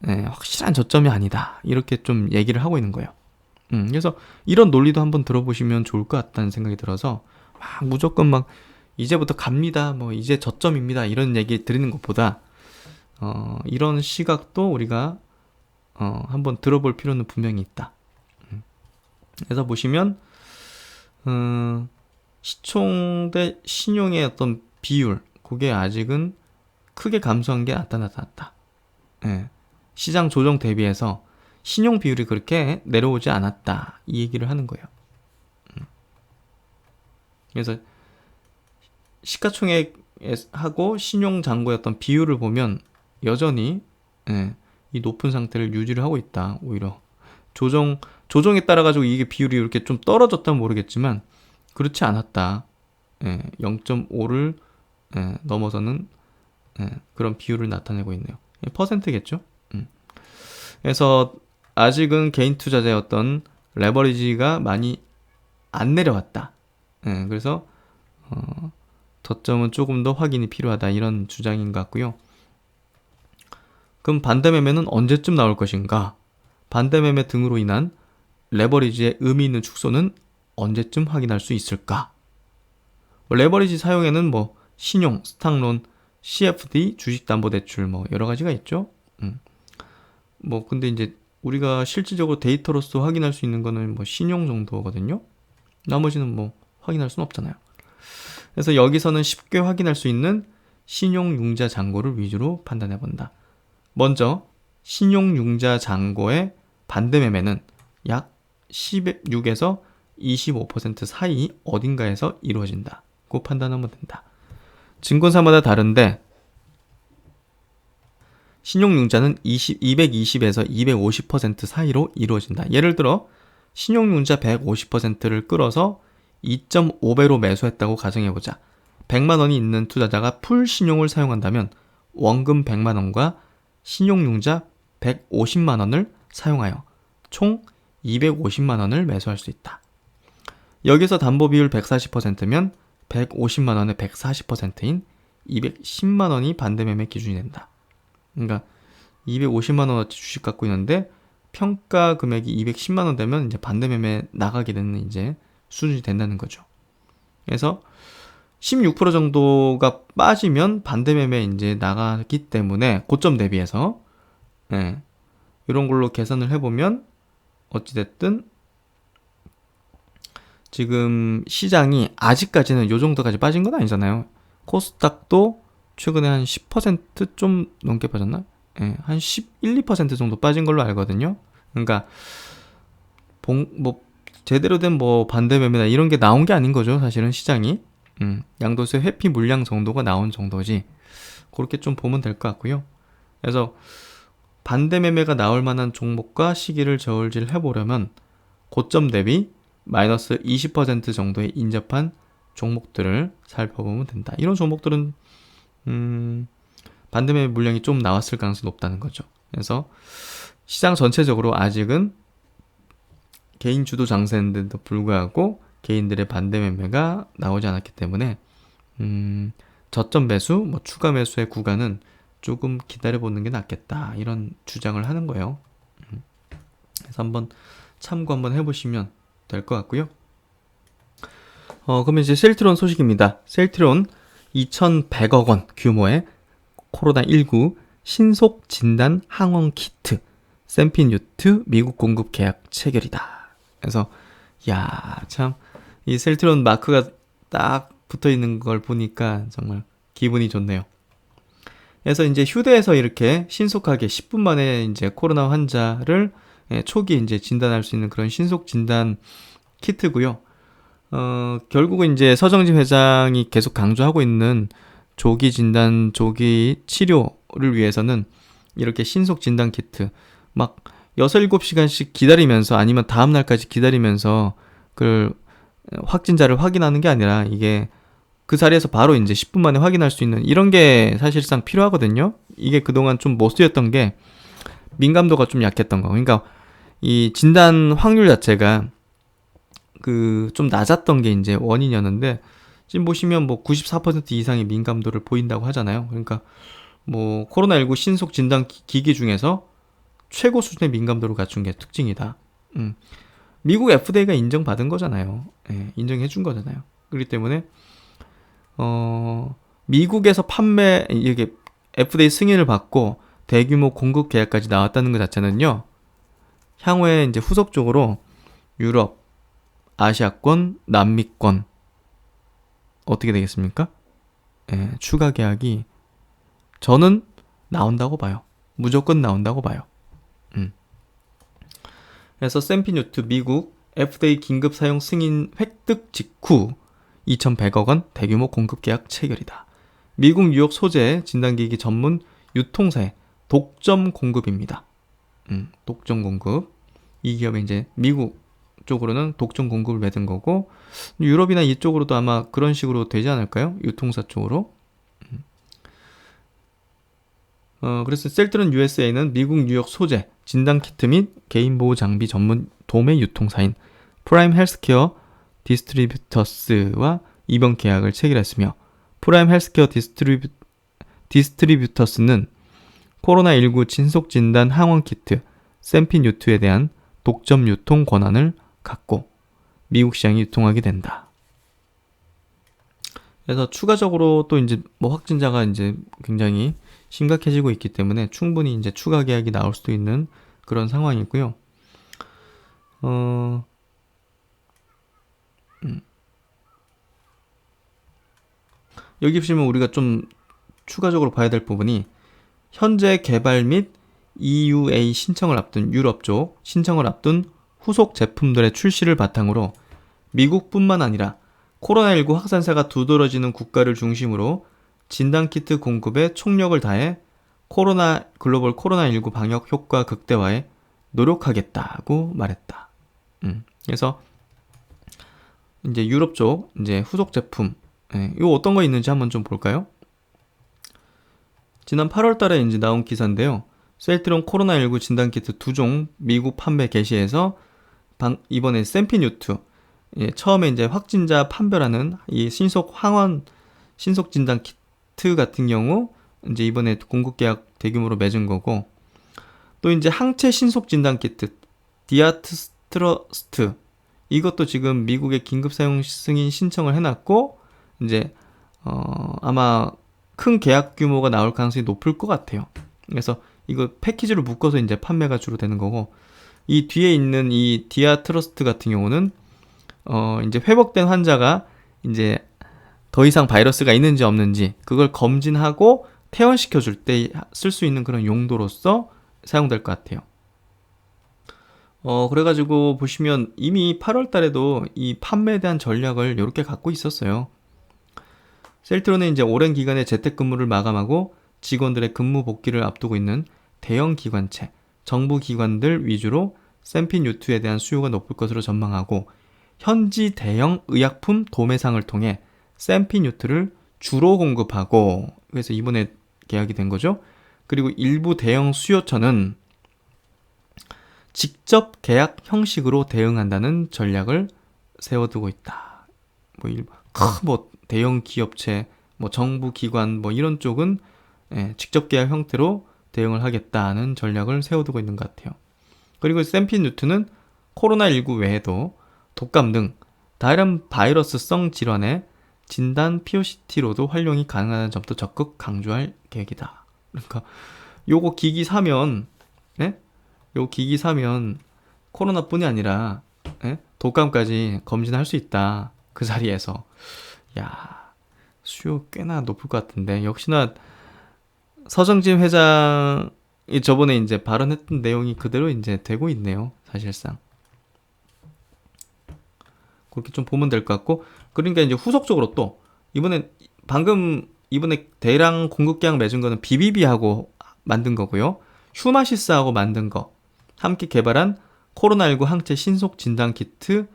확실한 저점이 아니다. 이렇게 좀 얘기를 하고 있는 거예요. 그래서 이런 논리도 한번 들어보시면 좋을 것 같다는 생각이 들어서 막 무조건 막 이제부터 갑니다. 뭐 이제 저점입니다. 이런 얘기 드리는 것보다 이런 시각도 우리가 한번 들어볼 필요는 분명히 있다. 그래서 보시면 시총 대 신용의 어떤 비율, 그게 아직은 크게 감소한 게 나타났다. 예. 시장 조정 대비해서 신용 비율이 그렇게 내려오지 않았다. 이 얘기를 하는 거예요. 그래서 시가총액하고 신용 잔고의 어떤 비율을 보면 여전히 이 높은 상태를 유지를 하고 있다. 오히려 조정에 따라 가지고 이게 비율이 이렇게 좀 떨어졌다면 모르겠지만 그렇지 않았다. 0.5를 넘어서는 그런 비율을 나타내고 있네요. 퍼센트겠죠? 그래서 아직은 개인 투자자의 어떤 레버리지가 많이 안 내려왔다. 그래서 저점은 조금 더 확인이 필요하다. 이런 주장인 것 같고요. 그럼 반대매매는 언제쯤 나올 것인가? 반대매매 등으로 인한 레버리지의 의미 있는 축소는 언제쯤 확인할 수 있을까? 레버리지 사용에는 뭐 신용, 스탁론, CFD, 주식담보대출 뭐 여러 가지가 있죠. 뭐 근데 이제 우리가 실질적으로 데이터로서 확인할 수 있는 거는 뭐 신용 정도거든요. 나머지는 뭐 확인할 수는 없잖아요. 그래서 여기서는 쉽게 확인할 수 있는 신용융자 잔고를 위주로 판단해 본다. 먼저 신용융자 잔고의 반대매매는 약 16에서 25% 사이 어딘가에서 이루어진다. 고 판단하면 된다. 증권사마다 다른데 신용융자는 220에서 250% 사이로 이루어진다. 예를 들어 신용융자 150%를 끌어서 2.5배로 매수했다고 가정해보자. 100만 원이 있는 투자자가 풀 신용을 사용한다면 원금 100만 원과 신용융자 150만 원을 사용하여 총 250만 원을 매수할 수 있다. 여기서 담보 비율 140%면 150만 원의 140%인 210만 원이 반대매매 기준이 된다. 그러니까 250만 원어치 주식 갖고 있는데 평가 금액이 210만 원 되면 이제 반대매매 나가게 되는 이제 수준이 된다는 거죠. 그래서 16% 정도가 빠지면 반대매매 이제 나가기 때문에 고점 대비해서 이런 걸로 계산을 해보면 어찌됐든 지금 시장이 아직까지는 요 정도까지 빠진 건 아니잖아요. 코스닥도 최근에 한 10%좀 넘게 빠졌나? 한 11, 2% 정도 빠진 걸로 알거든요. 그러니까 뭐 제대로 된 뭐 반대매매나 이런 게 나온 게 아닌 거죠. 사실은 시장이 양도세 회피 물량 정도가 나온 정도지. 그렇게 좀 보면 될 것 같고요. 그래서 반대매매가 나올 만한 종목과 시기를 저울질 해보려면 고점 대비 마이너스 20% 정도에 인접한 종목들을 살펴보면 된다. 이런 종목들은 반대매매 물량이 좀 나왔을 가능성이 높다는 거죠. 그래서 시장 전체적으로 아직은 개인 주도 장세인데도 불구하고 개인들의 반대매매가 나오지 않았기 때문에 저점 매수, 뭐 추가 매수의 구간은 조금 기다려보는 게 낫겠다. 이런 주장을 하는 거예요. 그래서 한번 참고 한번 해보시면 될 것 같고요. 그러면 이제 셀트론 소식입니다. 셀트론 2,100억 원 규모의 코로나19 신속 진단 항원 키트 샘피뉴트 미국 공급 계약 체결이다. 그래서 참 이 셀트론 마크가 딱 붙어 있는 걸 보니까 정말 기분이 좋네요. 그래서 이제 휴대에서 이렇게 신속하게 10분 만에 이제 코로나 환자를 초기에 이제 진단할 수 있는 그런 신속 진단 키트고요. 결국은 이제 서정진 회장이 계속 강조하고 있는 조기 진단, 조기 치료를 위해서는 이렇게 신속 진단 키트 막 6, 7시간씩 기다리면서 아니면 다음 날까지 기다리면서 그 확진자를 확인하는 게 아니라 이게 그 자리에서 바로 이제 10분 만에 확인할 수 있는 이런 게 사실상 필요하거든요. 이게 그동안 좀 못 쓰였던 게 민감도가 좀 약했던 거. 그러니까 이 진단 확률 자체가 그 좀 낮았던 게 이제 원인이었는데, 지금 보시면 뭐 94% 이상의 민감도를 보인다고 하잖아요. 그러니까 뭐 코로나19 신속 진단 기기 중에서 최고 수준의 민감도를 갖춘 게 특징이다. 미국 FDA가 인정받은 거잖아요. 예, 인정해 준 거잖아요. 그렇기 때문에 미국에서 판매, 이게 FDA 승인을 받고 대규모 공급 계약까지 나왔다는 것 자체는요, 향후에 이제 후속적으로 유럽, 아시아권, 남미권 어떻게 되겠습니까? 예, 추가 계약이 저는 나온다고 봐요. 무조건 나온다고 봐요. 그래서 샘피뉴트 미국 FDA 긴급 사용 승인 획득 직후 2,100억 원 대규모 공급 계약 체결이다. 미국 뉴욕 소재 진단기기 전문 유통사의 독점 공급입니다. 독점 공급. 이 기업이 이제 미국 쪽으로는 독점 공급을 맺은 거고, 유럽이나 이쪽으로도 아마 그런 식으로 되지 않을까요? 유통사 쪽으로. 그래서 셀트론 USA는 미국 뉴욕 소재, 진단키트 및 개인보호 장비 전문 도매 유통사인 프라임 헬스케어 디스트리뷰터스와 입원 계약을 체결했으며, 프라임 헬스케어 디스트리뷰터스는 코로나19 진속진단 항원키트 샘피뉴트에 대한 독점 유통 권한을 갖고 미국 시장에 유통하게 된다. 그래서 추가적으로 또 이제 뭐 확진자가 이제 굉장히 심각해지고 있기 때문에 충분히 이제 추가 계약이 나올 수도 있는 그런 상황이고요. 여기 보시면 우리가 좀 추가적으로 봐야 될 부분이, 현재 개발 및 EUA 신청을 앞둔 유럽 쪽 신청을 앞둔 후속 제품들의 출시를 바탕으로 미국뿐만 아니라 코로나19 확산세가 두드러지는 국가를 중심으로 진단키트 공급에 총력을 다해 글로벌 코로나19 방역 효과 극대화에 노력하겠다고 말했다. 그래서 이제 유럽 쪽 이제 후속 제품, 이거 어떤 거 있는지 한번 좀 볼까요? 지난 8월 달에 이제 나온 기사인데요. 셀트론 코로나19 진단키트 2종 미국 판매 개시해서 이번에 샘피뉴트, 처음에 이제 확진자 판별하는 이 신속 진단 키트 같은 경우 이제 이번에 공급 계약 대규모로 맺은 거고, 또 이제 항체 신속 진단 키트 디아트러스트, 이것도 지금 미국에 긴급 사용 승인 신청을 해놨고, 이제 아마 큰 계약 규모가 나올 가능성이 높을 것 같아요. 그래서 이거 패키지로 묶어서 이제 판매가 주로 되는 거고, 이 뒤에 있는 이 디아트러스트 같은 경우는 이제 회복된 환자가 이제 더 이상 바이러스가 있는지 없는지 그걸 검진하고 퇴원시켜 줄 때 쓸 수 있는 그런 용도로서 사용될 것 같아요. 그래가지고 보시면 이미 8월 달에도 이 판매에 대한 전략을 이렇게 갖고 있었어요. 셀트론은 이제 오랜 기간의 재택근무를 마감하고 직원들의 근무 복귀를 앞두고 있는 대형 기관체, 정부 기관들 위주로 샘피뉴트에 대한 수요가 높을 것으로 전망하고, 현지 대형 의약품 도매상을 통해 샘피뉴트를 주로 공급하고, 그래서 이번에 계약이 된 거죠. 그리고 일부 대형 수요처는 직접 계약 형식으로 대응한다는 전략을 세워두고 있다. 뭐 대형 기업체, 뭐 정부 기관, 뭐 이런 쪽은 직접 계약 형태로 대응을 하겠다는 전략을 세워두고 있는 것 같아요. 그리고 샘피뉴트는 코로나19 외에도 독감 등 다른 바이러스성 질환의 진단 POCT로도 활용이 가능하다는 점도 적극 강조할 계획이다. 그러니까 요거 기기 사면, 요거 기기 사면 코로나뿐이 아니라 독감까지 검진할 수 있다. 그 자리에서. 야, 수요 꽤나 높을 것 같은데, 역시나 서정진 회장이 저번에 이제 발언했던 내용이 그대로 이제 되고 있네요. 사실상. 그렇게 좀 보면 될 것 같고, 그러니까 이제 후속적으로 또 이번에 대량 공급 계약 맺은 거는 BBB하고 만든 거고요. 휴마시스하고 만든 거 함께 개발한 코로나19 항체 신속 진단 키트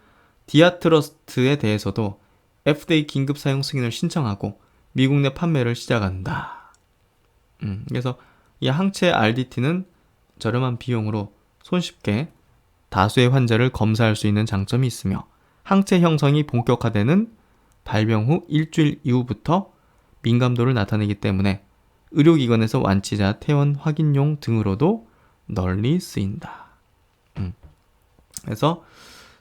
디아트러스트에 대해서도 FDA 긴급 사용 승인을 신청하고 미국 내 판매를 시작한다. 그래서 이 항체 RDT는 저렴한 비용으로 손쉽게 다수의 환자를 검사할 수 있는 장점이 있으며 항체 형성이 본격화되는 발병 후 일주일 이후부터 민감도를 나타내기 때문에 의료기관에서 완치자 퇴원 확인용 등으로도 널리 쓰인다. 그래서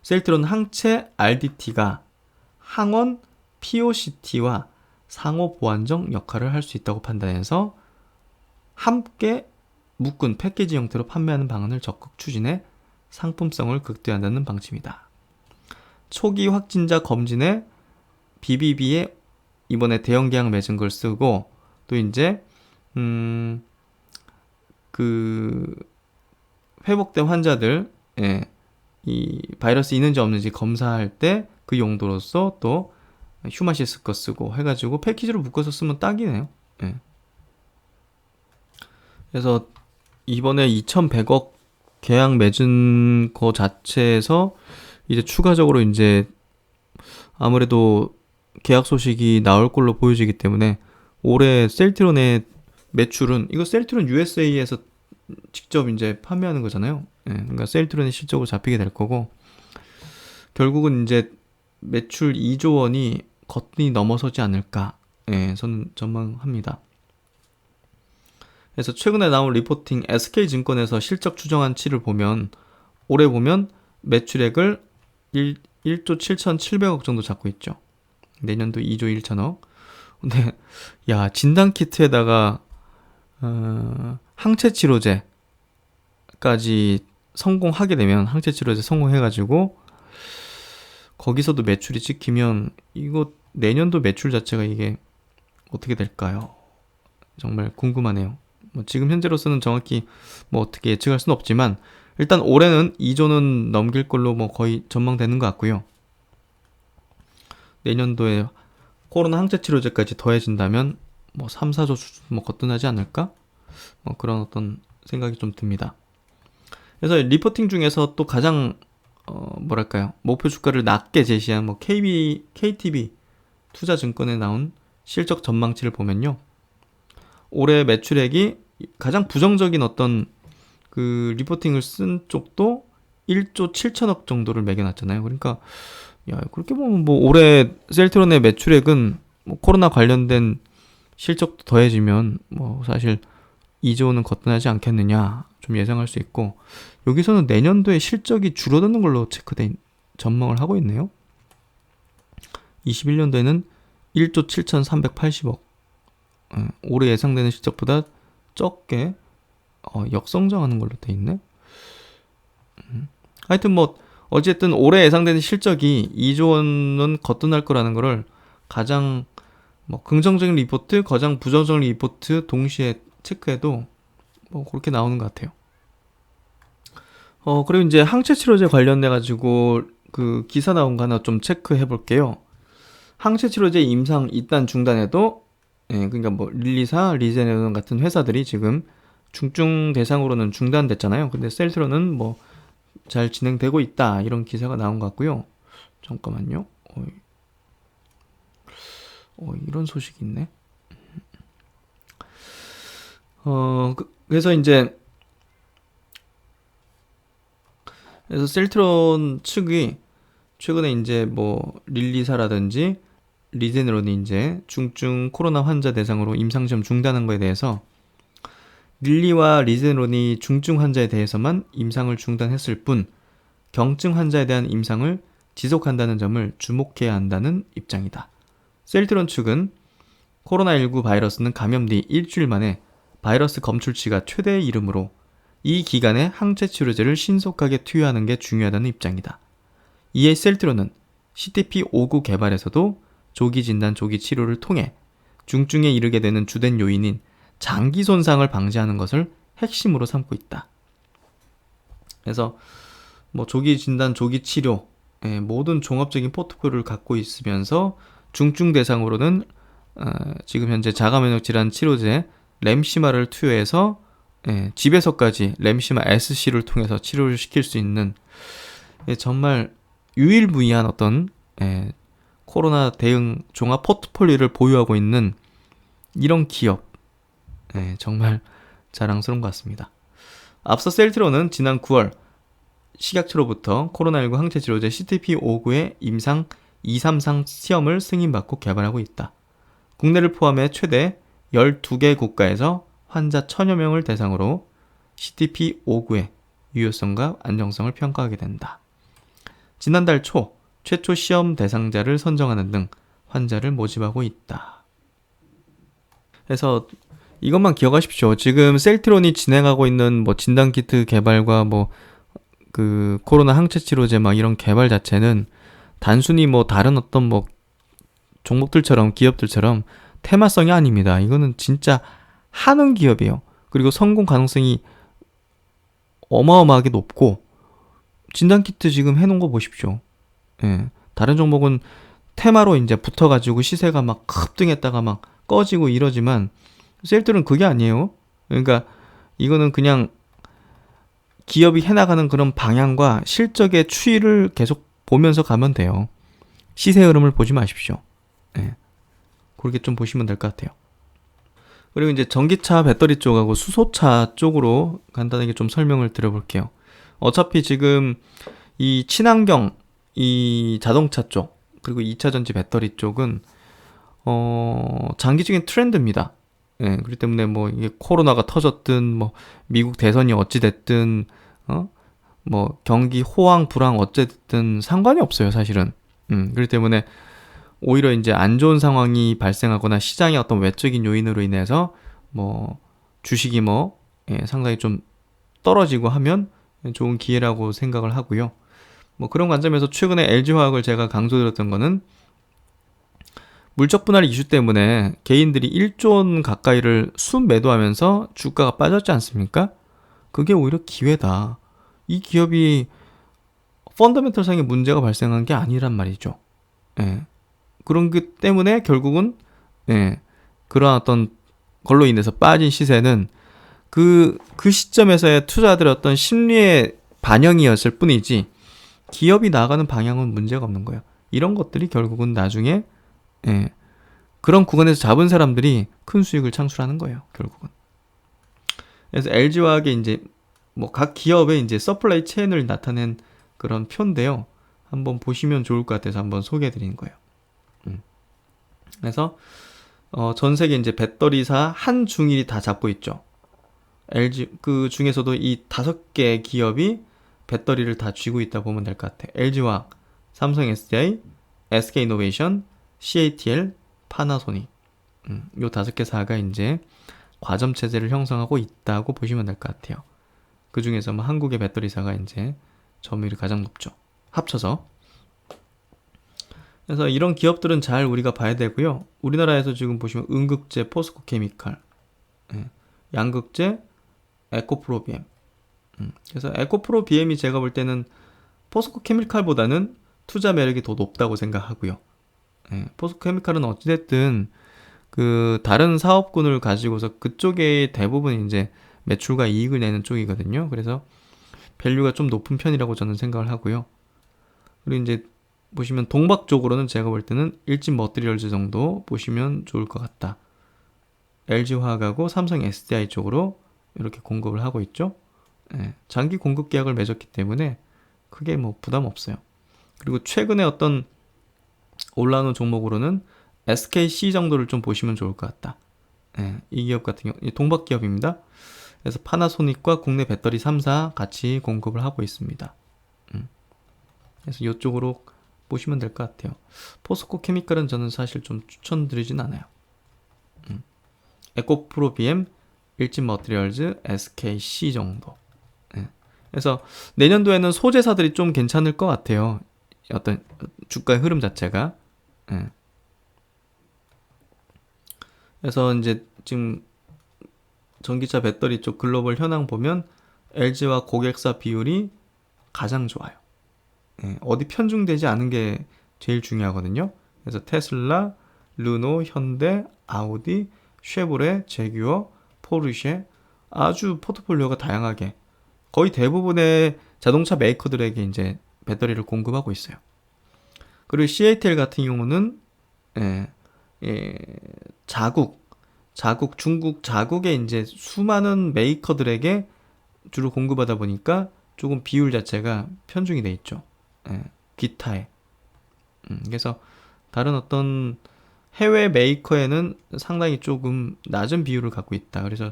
셀트론 항체 RDT가 항원 POCT와 상호 보완적 역할을 할 수 있다고 판단해서 함께 묶은 패키지 형태로 판매하는 방안을 적극 추진해 상품성을 극대화한다는 방침이다. 초기 확진자 검진에 BBB에 이번에 대형 계약 맺은 걸 쓰고 또 이제 그 회복된 환자들 이 바이러스 있는지 없는지 검사할 때 그 용도로서 또 휴마시스 거 쓰고 해가지고 패키지로 묶어서 쓰면 딱이네요. 예. 그래서 이번에 2,100억 계약 맺은 거 자체에서 이제 추가적으로 이제 아무래도 계약 소식이 나올 걸로 보여지기 때문에 올해 셀트론의 매출은 이거 셀트론 USA에서 직접 이제 판매하는 거잖아요. 예, 그러니까 셀트론의 실적으로 잡히게 될 거고 결국은 이제 매출 2조 원이 거뜬히 넘어서지 않을까 저는 전망합니다. 그래서 최근에 나온 리포팅 SK증권에서 실적 추정한 치를 보면 올해 보면 매출액을 1조 7,700억 정도 잡고 있죠. 내년도 2조 1천억. 근데 야 진단키트에다가 항체치료제까지 성공하게 되면 항체치료제 성공해가지고 거기서도 매출이 찍히면 이거 내년도 매출 자체가 이게 어떻게 될까요? 정말 궁금하네요. 뭐 지금 현재로서는 정확히 뭐 어떻게 예측할 수는 없지만 일단 올해는 2조는 넘길 걸로 뭐 거의 전망되는 것 같고요. 내년도에 코로나 항체 치료제까지 더해진다면 뭐 3, 4조 수준 뭐 거뜬하지 않을까? 그런 어떤 생각이 좀 듭니다. 그래서 리포팅 중에서 또 가장 뭐랄까요 목표 주가를 낮게 제시한 뭐 KTB 투자증권에 나온 실적 전망치를 보면요, 올해 매출액이 가장 부정적인 어떤 그 리포팅을 쓴 쪽도 1조 7천억 정도를 매겨놨잖아요. 그러니까 야 그렇게 보면 뭐 올해 셀트론의 매출액은 뭐 코로나 관련된 실적도 더해지면 뭐 사실 2조는 거뜬하지 않겠느냐 좀 예상할 수 있고, 여기서는 내년도에 실적이 줄어드는 걸로 체크된 전망을 하고 있네요. 21년도에는 1조 7,380억 올해 예상되는 실적보다 적게 역성장하는 걸로 돼 있네. 하여튼 뭐 어쨌든 올해 예상되는 실적이 2조 원은 거뜬할 거라는 거를 가장 뭐 긍정적인 리포트, 가장 부정적인 리포트 동시에 체크해도 뭐 그렇게 나오는 것 같아요. 그리고 이제 항체 치료제 관련돼 가지고 그 기사 나온 거 하나 좀 체크해 볼게요. 항체 치료제 임상 이단 중단해도 그러니까 뭐 릴리사, 리제네론 같은 회사들이 지금 중증 대상으로는 중단됐잖아요. 근데 셀트론은 뭐 잘 진행되고 있다 이런 기사가 나온 것 같고요. 잠깐만요. 이런 소식이 있네. 그래서 이제 그래서 셀트론 측이 최근에 이제 뭐 릴리사라든지 리제네론이 이제 중증 코로나 환자 대상으로 임상시험 중단한 거에 대해서 릴리와 리제네론이 중증 환자에 대해서만 임상을 중단했을 뿐 경증 환자에 대한 임상을 지속한다는 점을 주목해야 한다는 입장이다. 셀트론 측은 코로나19 바이러스는 감염 뒤 일주일 만에 바이러스 검출치가 최대의 이름으로 이 기간에 항체 치료제를 신속하게 투여하는 게 중요하다는 입장이다. 이에 셀트론은 CTP59 개발에서도 조기 진단, 조기 치료를 통해 중증에 이르게 되는 주된 요인인 장기 손상을 방지하는 것을 핵심으로 삼고 있다. 그래서 뭐 조기 진단, 조기 치료 모든 종합적인 포트폴리오를 갖고 있으면서 중증 대상으로는 지금 현재 자가면역 질환 치료제 램시마를 투여해서 집에서까지 램시마 SC를 통해서 치료를 시킬 수 있는 정말 유일무이한 어떤 코로나 대응 종합 포트폴리오를 보유하고 있는 이런 기업 정말 자랑스러운 것 같습니다. 앞서 셀트론은 지난 9월 식약처로부터 코로나19 항체 치료제 CTP-59의 임상 2,3상 시험을 승인받고 개발하고 있다. 국내를 포함해 최대 12개 국가에서 환자 1,000여 명을 대상으로 CTP-59의 유효성과 안정성을 평가하게 된다. 지난달 초 최초 시험 대상자를 선정하는 등 환자를 모집하고 있다. 그래서 이것만 기억하십시오. 지금 셀트론이 진행하고 있는 뭐 진단키트 개발과 뭐 그 코로나 항체 치료제 막 이런 개발 자체는 단순히 뭐 다른 어떤 뭐 종목들처럼 기업들처럼 테마성이 아닙니다. 이거는 진짜 하는 기업이에요. 그리고 성공 가능성이 어마어마하게 높고 진단키트 지금 해놓은 거 보십시오. 예. 다른 종목은 테마로 이제 붙어가지고 시세가 막 급등했다가 막 꺼지고 이러지만 셀트는 그게 아니에요. 그러니까 이거는 그냥 기업이 해나가는 그런 방향과 실적의 추이를 계속 보면서 가면 돼요. 시세 흐름을 보지 마십시오. 예. 그렇게 좀 보시면 될 것 같아요. 그리고 이제 전기차 배터리 쪽하고 수소차 쪽으로 간단하게 좀 설명을 드려볼게요. 어차피 지금 이 친환경, 이 자동차 쪽, 그리고 2차 전지 배터리 쪽은 장기적인 트렌드입니다. 예, 그렇기 때문에 뭐 이게 코로나가 터졌든 뭐 미국 대선이 어찌 됐든 뭐 경기 호황 불황 어쨌든 상관이 없어요, 사실은. 그렇기 때문에 오히려 이제 안 좋은 상황이 발생하거나 시장의 어떤 외적인 요인으로 인해서 뭐 주식이 뭐 상당히 좀 떨어지고 하면 좋은 기회라고 생각을 하고요. 뭐 그런 관점에서 최근에 LG화학을 제가 강조드렸던 거는 물적 분할 이슈 때문에 개인들이 1조 원 가까이를 순매도하면서 주가가 빠졌지 않습니까? 그게 오히려 기회다. 이 기업이 펀더멘털상의 문제가 발생한 게 아니란 말이죠. 예. 그런 것 때문에 결국은 그러한 어떤 걸로 인해서 빠진 시세는 그 시점에서의 투자들의 어떤 심리의 반영이었을 뿐이지 기업이 나아가는 방향은 문제가 없는 거예요. 이런 것들이 결국은 나중에 그런 구간에서 잡은 사람들이 큰 수익을 창출하는 거예요, 결국은. 그래서 LG화학의 이제 뭐 각 기업의 이제 서플라이 체인을 나타낸 그런 표인데요. 한번 보시면 좋을 것 같아서 한번 소개해 드리는 거예요. 그래서 전 세계 이제 배터리사 한 중일이 다 잡고 있죠. LG 그 중에서도 이 5개 기업이 배터리를 다 쥐고 있다 보면 될 것 같아요. LG화학, 삼성 SDI, SK이노베이션, CATL, 파나소닉. 요 5개 사가 이제 과점 체제를 형성하고 있다고 보시면 될 것 같아요. 그 중에서 뭐 한국의 배터리사가 이제 점유율이 가장 높죠. 합쳐서. 그래서 이런 기업들은 잘 우리가 봐야 되고요. 우리나라에서 지금 보시면 은극재, 포스코케미칼, 양극재, 에코프로비엠. 그래서 에코프로비엠이 제가 볼 때는 포스코케미칼보다는 투자 매력이 더 높다고 생각하고요. 포스코케미칼은 어찌됐든 그 다른 사업군을 가지고서 그쪽에 대부분 이제 매출과 이익을 내는 쪽이거든요. 그래서 밸류가 좀 높은 편이라고 저는 생각을 하고요. 그리고 이제 보시면 동박 쪽으로는 제가 볼 때는 일진 머티리얼즈 정도 보시면 좋을 것 같다. LG화학하고 삼성 SDI 쪽으로 이렇게 공급을 하고 있죠. 장기 공급 계약을 맺었기 때문에 크게 뭐 부담 없어요. 그리고 최근에 어떤 올라오는 종목으로는 SKC 정도를 좀 보시면 좋을 것 같다. 이 기업 같은 경우 동박 기업입니다. 그래서 파나소닉과 국내 배터리 3사 같이 공급을 하고 있습니다. 그래서 이쪽으로 보시면 될 것 같아요. 포스코 케미칼은 저는 사실 좀 추천드리진 않아요. 에코프로비엠, 일진 머티리얼즈, SKC 정도. 그래서 내년도에는 소재사들이 좀 괜찮을 것 같아요. 어떤 주가의 흐름 자체가. 그래서 이제 지금 전기차 배터리 쪽 글로벌 현황 보면 LG와 고객사 비율이 가장 좋아요. 어디 편중되지 않은 게 제일 중요하거든요. 그래서 테슬라, 르노, 현대, 아우디, 쉐보레, 제규어, 포르쉐 아주 포트폴리오가 다양하게 거의 대부분의 자동차 메이커들에게 이제 배터리를 공급하고 있어요. 그리고 CATL 같은 경우는 자국 중국 자국의 이제 수많은 메이커들에게 주로 공급하다 보니까 조금 비율 자체가 편중이 돼 있죠. 예, 기타에. 그래서 다른 어떤 해외 메이커에는 상당히 조금 낮은 비율을 갖고 있다. 그래서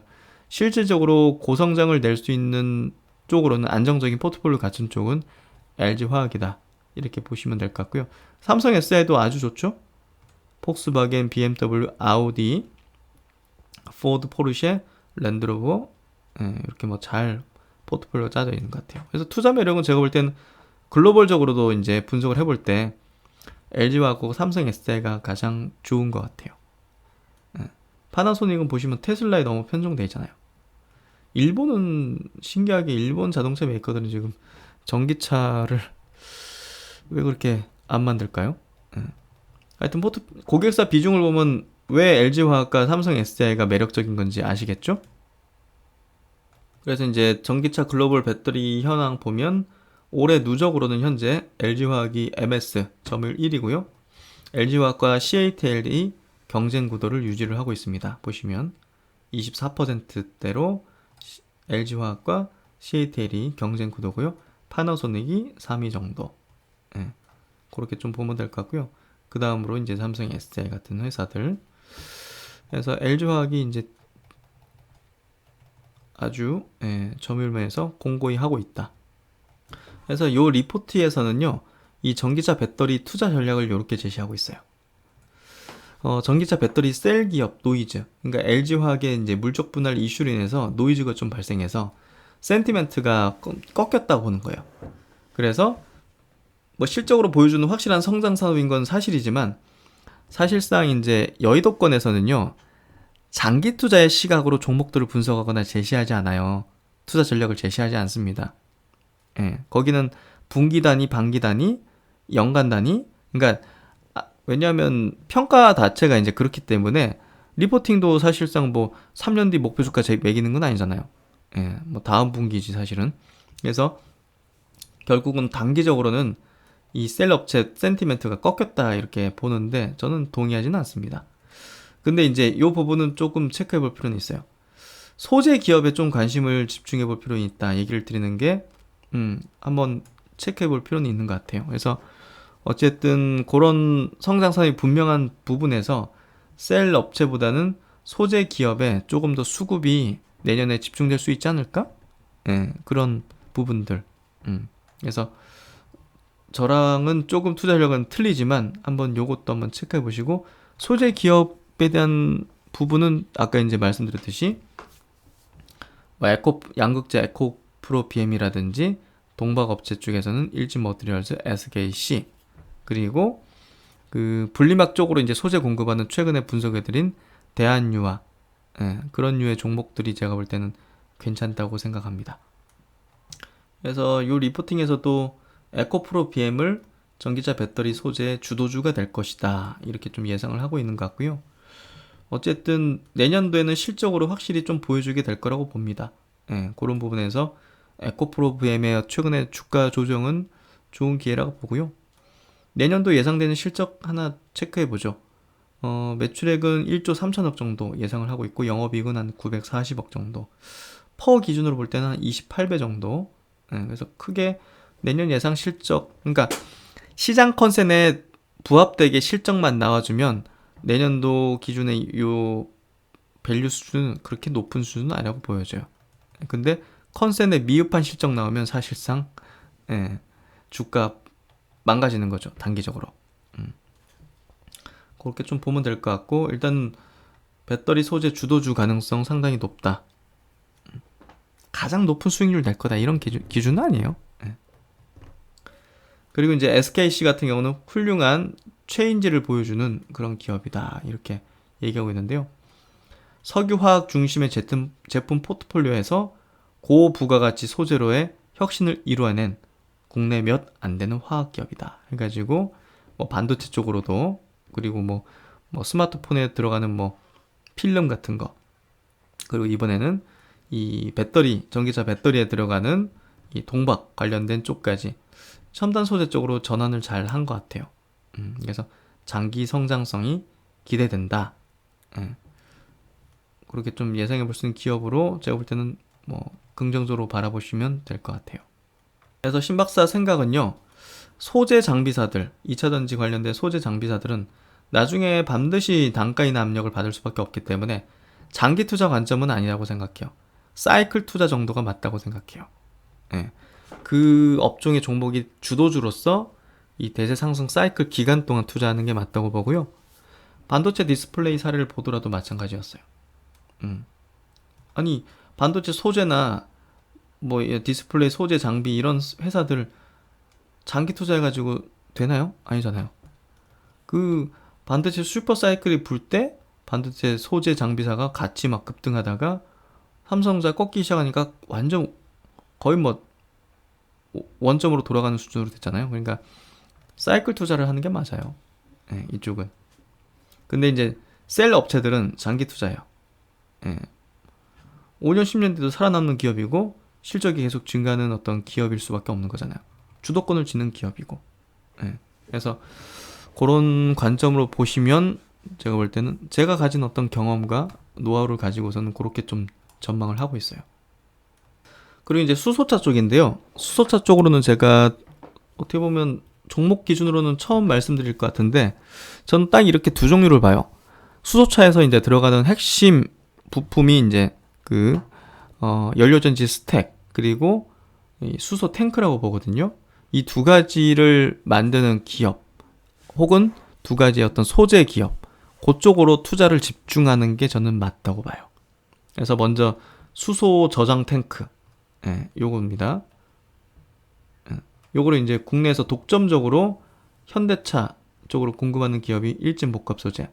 실질적으로 고성장을 낼 수 있는 쪽으로는 안정적인 포트폴리오 갖춘 쪽은 LG화학이다. 이렇게 보시면 될 것 같고요. 삼성 SI도 아주 좋죠. 폭스바겐, BMW, 아우디, 포드, 포르쉐, 랜드로버 이렇게 뭐 잘 포트폴리오가 짜져 있는 것 같아요. 그래서 투자 매력은 제가 볼 때는 글로벌적으로도 이제 분석을 해볼 때 LG화학하고 삼성 SDI가 가장 좋은 것 같아요. 파나소닉은 보시면 테슬라에 너무 편중되어 있잖아요. 일본은 신기하게 일본 자동차 메이커들은 지금 전기차를 왜 그렇게 안 만들까요? 하여튼 고객사 비중을 보면 왜 LG화학과 삼성 SDI가 매력적인 건지 아시겠죠? 그래서 이제 전기차 글로벌 배터리 현황 보면 올해 누적으로는 현재 LG화학이 MS 점유율 1위고요. LG화학과 CATL이 경쟁 구도를 유지를 하고 있습니다. 보시면 24%대로 LG화학과 CATL이 경쟁 구도고요. 파나소닉이 3위 정도. 그렇게 좀 보면 될 것 같고요. 그 다음으로 이제 삼성 SDI 같은 회사들. 그래서 LG화학이 이제 아주 점유율면에서 공고히 하고 있다. 그래서 이 리포트에서는요, 이 전기차 배터리 투자 전략을 이렇게 제시하고 있어요. 전기차 배터리 셀 기업 노이즈, 그러니까 LG화학의 이제 물적 분할 이슈로 인해서 노이즈가 좀 발생해서 센티멘트가 꺾였다고 보는 거예요. 그래서 뭐 실적으로 보여주는 확실한 성장 산업인 건 사실이지만 사실상 이제 여의도권에서는요, 장기 투자의 시각으로 종목들을 분석하거나 제시하지 않아요. 투자 전략을 제시하지 않습니다. 거기는 분기 단위, 반기 단위, 연간 단위. 그러니까 왜냐하면 평가 자체가 이제 그렇기 때문에 리포팅도 사실상 뭐 3년 뒤 목표 주가 매기는 건 아니잖아요. 뭐 다음 분기지 사실은. 그래서 결국은 단기적으로는 이 셀 업체 센티멘트가 꺾였다 이렇게 보는데 저는 동의하지는 않습니다. 근데 이제 이 부분은 조금 체크해 볼 필요는 있어요. 소재 기업에 좀 관심을 집중해 볼 필요는 있다 얘기를 드리는 게 한번 체크해 볼 필요는 있는 것 같아요. 그래서 어쨌든 그런 성장성이 분명한 부분에서 셀 업체보다는 소재 기업에 조금 더 수급이 내년에 집중될 수 있지 않을까? 그런 부분들. 그래서 저랑은 조금 투자 전략은 틀리지만 한번 요것도 한번 체크해 보시고 소재 기업에 대한 부분은 아까 이제 말씀드렸듯이 뭐 양극재 에코프로 BM이라든지 동박업체 쪽에서는 일진머티리얼즈, SKC 그리고 그 분리막 쪽으로 이제 소재 공급하는 최근에 분석해드린 대한유화 그런 류의 종목들이 제가 볼 때는 괜찮다고 생각합니다. 그래서 이 리포팅에서도 에코프로 BM을 전기차 배터리 소재의 주도주가 될 것이다 이렇게 좀 예상을 하고 있는 것 같고요. 어쨌든 내년도에는 실적으로 확실히 좀 보여주게 될 거라고 봅니다. 그런 부분에서 에코프로 BM의 최근의 주가 조정은 좋은 기회라고 보고요. 내년도 예상되는 실적 하나 체크해보죠. 매출액은 1조 3천억 정도 예상을 하고 있고 영업이익은 한 940억 정도. 퍼 기준으로 볼 때는 한 28배 정도. 그래서 크게 내년 예상 실적, 그러니까 시장 컨센에 부합되게 실적만 나와주면 내년도 기준의 요 밸류 수준은 그렇게 높은 수준은 아니라고 보여져요. 근데 컨센에 미흡한 실적 나오면 사실상 주가 망가지는 거죠. 단기적으로. 그렇게 좀 보면 될 것 같고 일단 배터리 소재 주도주 가능성 상당히 높다. 가장 높은 수익률 낼 거다 이런 기준은 아니에요. 그리고 이제 SKC 같은 경우는 훌륭한 체인지를 보여주는 그런 기업이다 이렇게 얘기하고 있는데요. 석유화학 중심의 제품 포트폴리오에서 고부가가치 소재로의 혁신을 이루어낸 국내 몇 안 되는 화학기업이다 해가지고 뭐 반도체 쪽으로도 그리고 뭐 스마트폰에 들어가는 뭐 필름 같은 거 그리고 이번에는 이 배터리 전기차 배터리에 들어가는 이 동박 관련된 쪽까지 첨단 소재 쪽으로 전환을 잘 한 것 같아요. 그래서 장기 성장성이 기대된다. 그렇게 좀 예상해 볼 수 있는 기업으로 제가 볼 때는 뭐 긍정적으로 바라보시면 될 것 같아요. 그래서 신박사 생각은요, 소재 장비사들, 2차전지 관련된 소재 장비사들은 나중에 반드시 단가 인하 압력을 받을 수밖에 없기 때문에 장기 투자 관점은 아니라고 생각해요. 사이클 투자 정도가 맞다고 생각해요. 예. 그 업종의 종목이 주도주로서 이 대세 상승 사이클 기간 동안 투자하는 게 맞다고 보고요. 반도체 디스플레이 사례를 보더라도 마찬가지였어요. 아니, 반도체 소재나 뭐 디스플레이 소재 장비 이런 회사들 장기 투자해가지고 되나요? 아니잖아요. 그 반도체 슈퍼 사이클이 불 때 반도체 소재 장비사가 같이 막 급등하다가 삼성전자 꺾기 시작하니까 완전 거의 뭐 원점으로 돌아가는 수준으로 됐잖아요. 그러니까 사이클 투자를 하는 게 맞아요. 네, 이쪽은. 근데 이제 셀 업체들은 장기 투자예요. 네. 5년, 10년 뒤도 살아남는 기업이고 실적이 계속 증가하는 어떤 기업일 수밖에 없는 거잖아요. 주도권을 쥐는 기업이고. 네. 그래서 그런 관점으로 보시면 제가 볼 때는 제가 가진 어떤 경험과 노하우를 가지고서는 그렇게 좀 전망을 하고 있어요. 그리고 이제 수소차 쪽인데요. 수소차 쪽으로는 제가 어떻게 보면 종목 기준으로는 처음 말씀드릴 것 같은데 저는 딱 이렇게 두 종류를 봐요. 수소차에서 이제 들어가는 핵심 부품이 이제 연료전지 스택 그리고 이 수소 탱크라고 보거든요. 이 두 가지를 만드는 기업 혹은 두 가지의 어떤 소재 기업 그쪽으로 투자를 집중하는 게 저는 맞다고 봐요. 그래서 먼저 수소 저장 탱크 요겁니다. 요거를 이제 국내에서 독점적으로 현대차 쪽으로 공급하는 기업이 일진복합소재.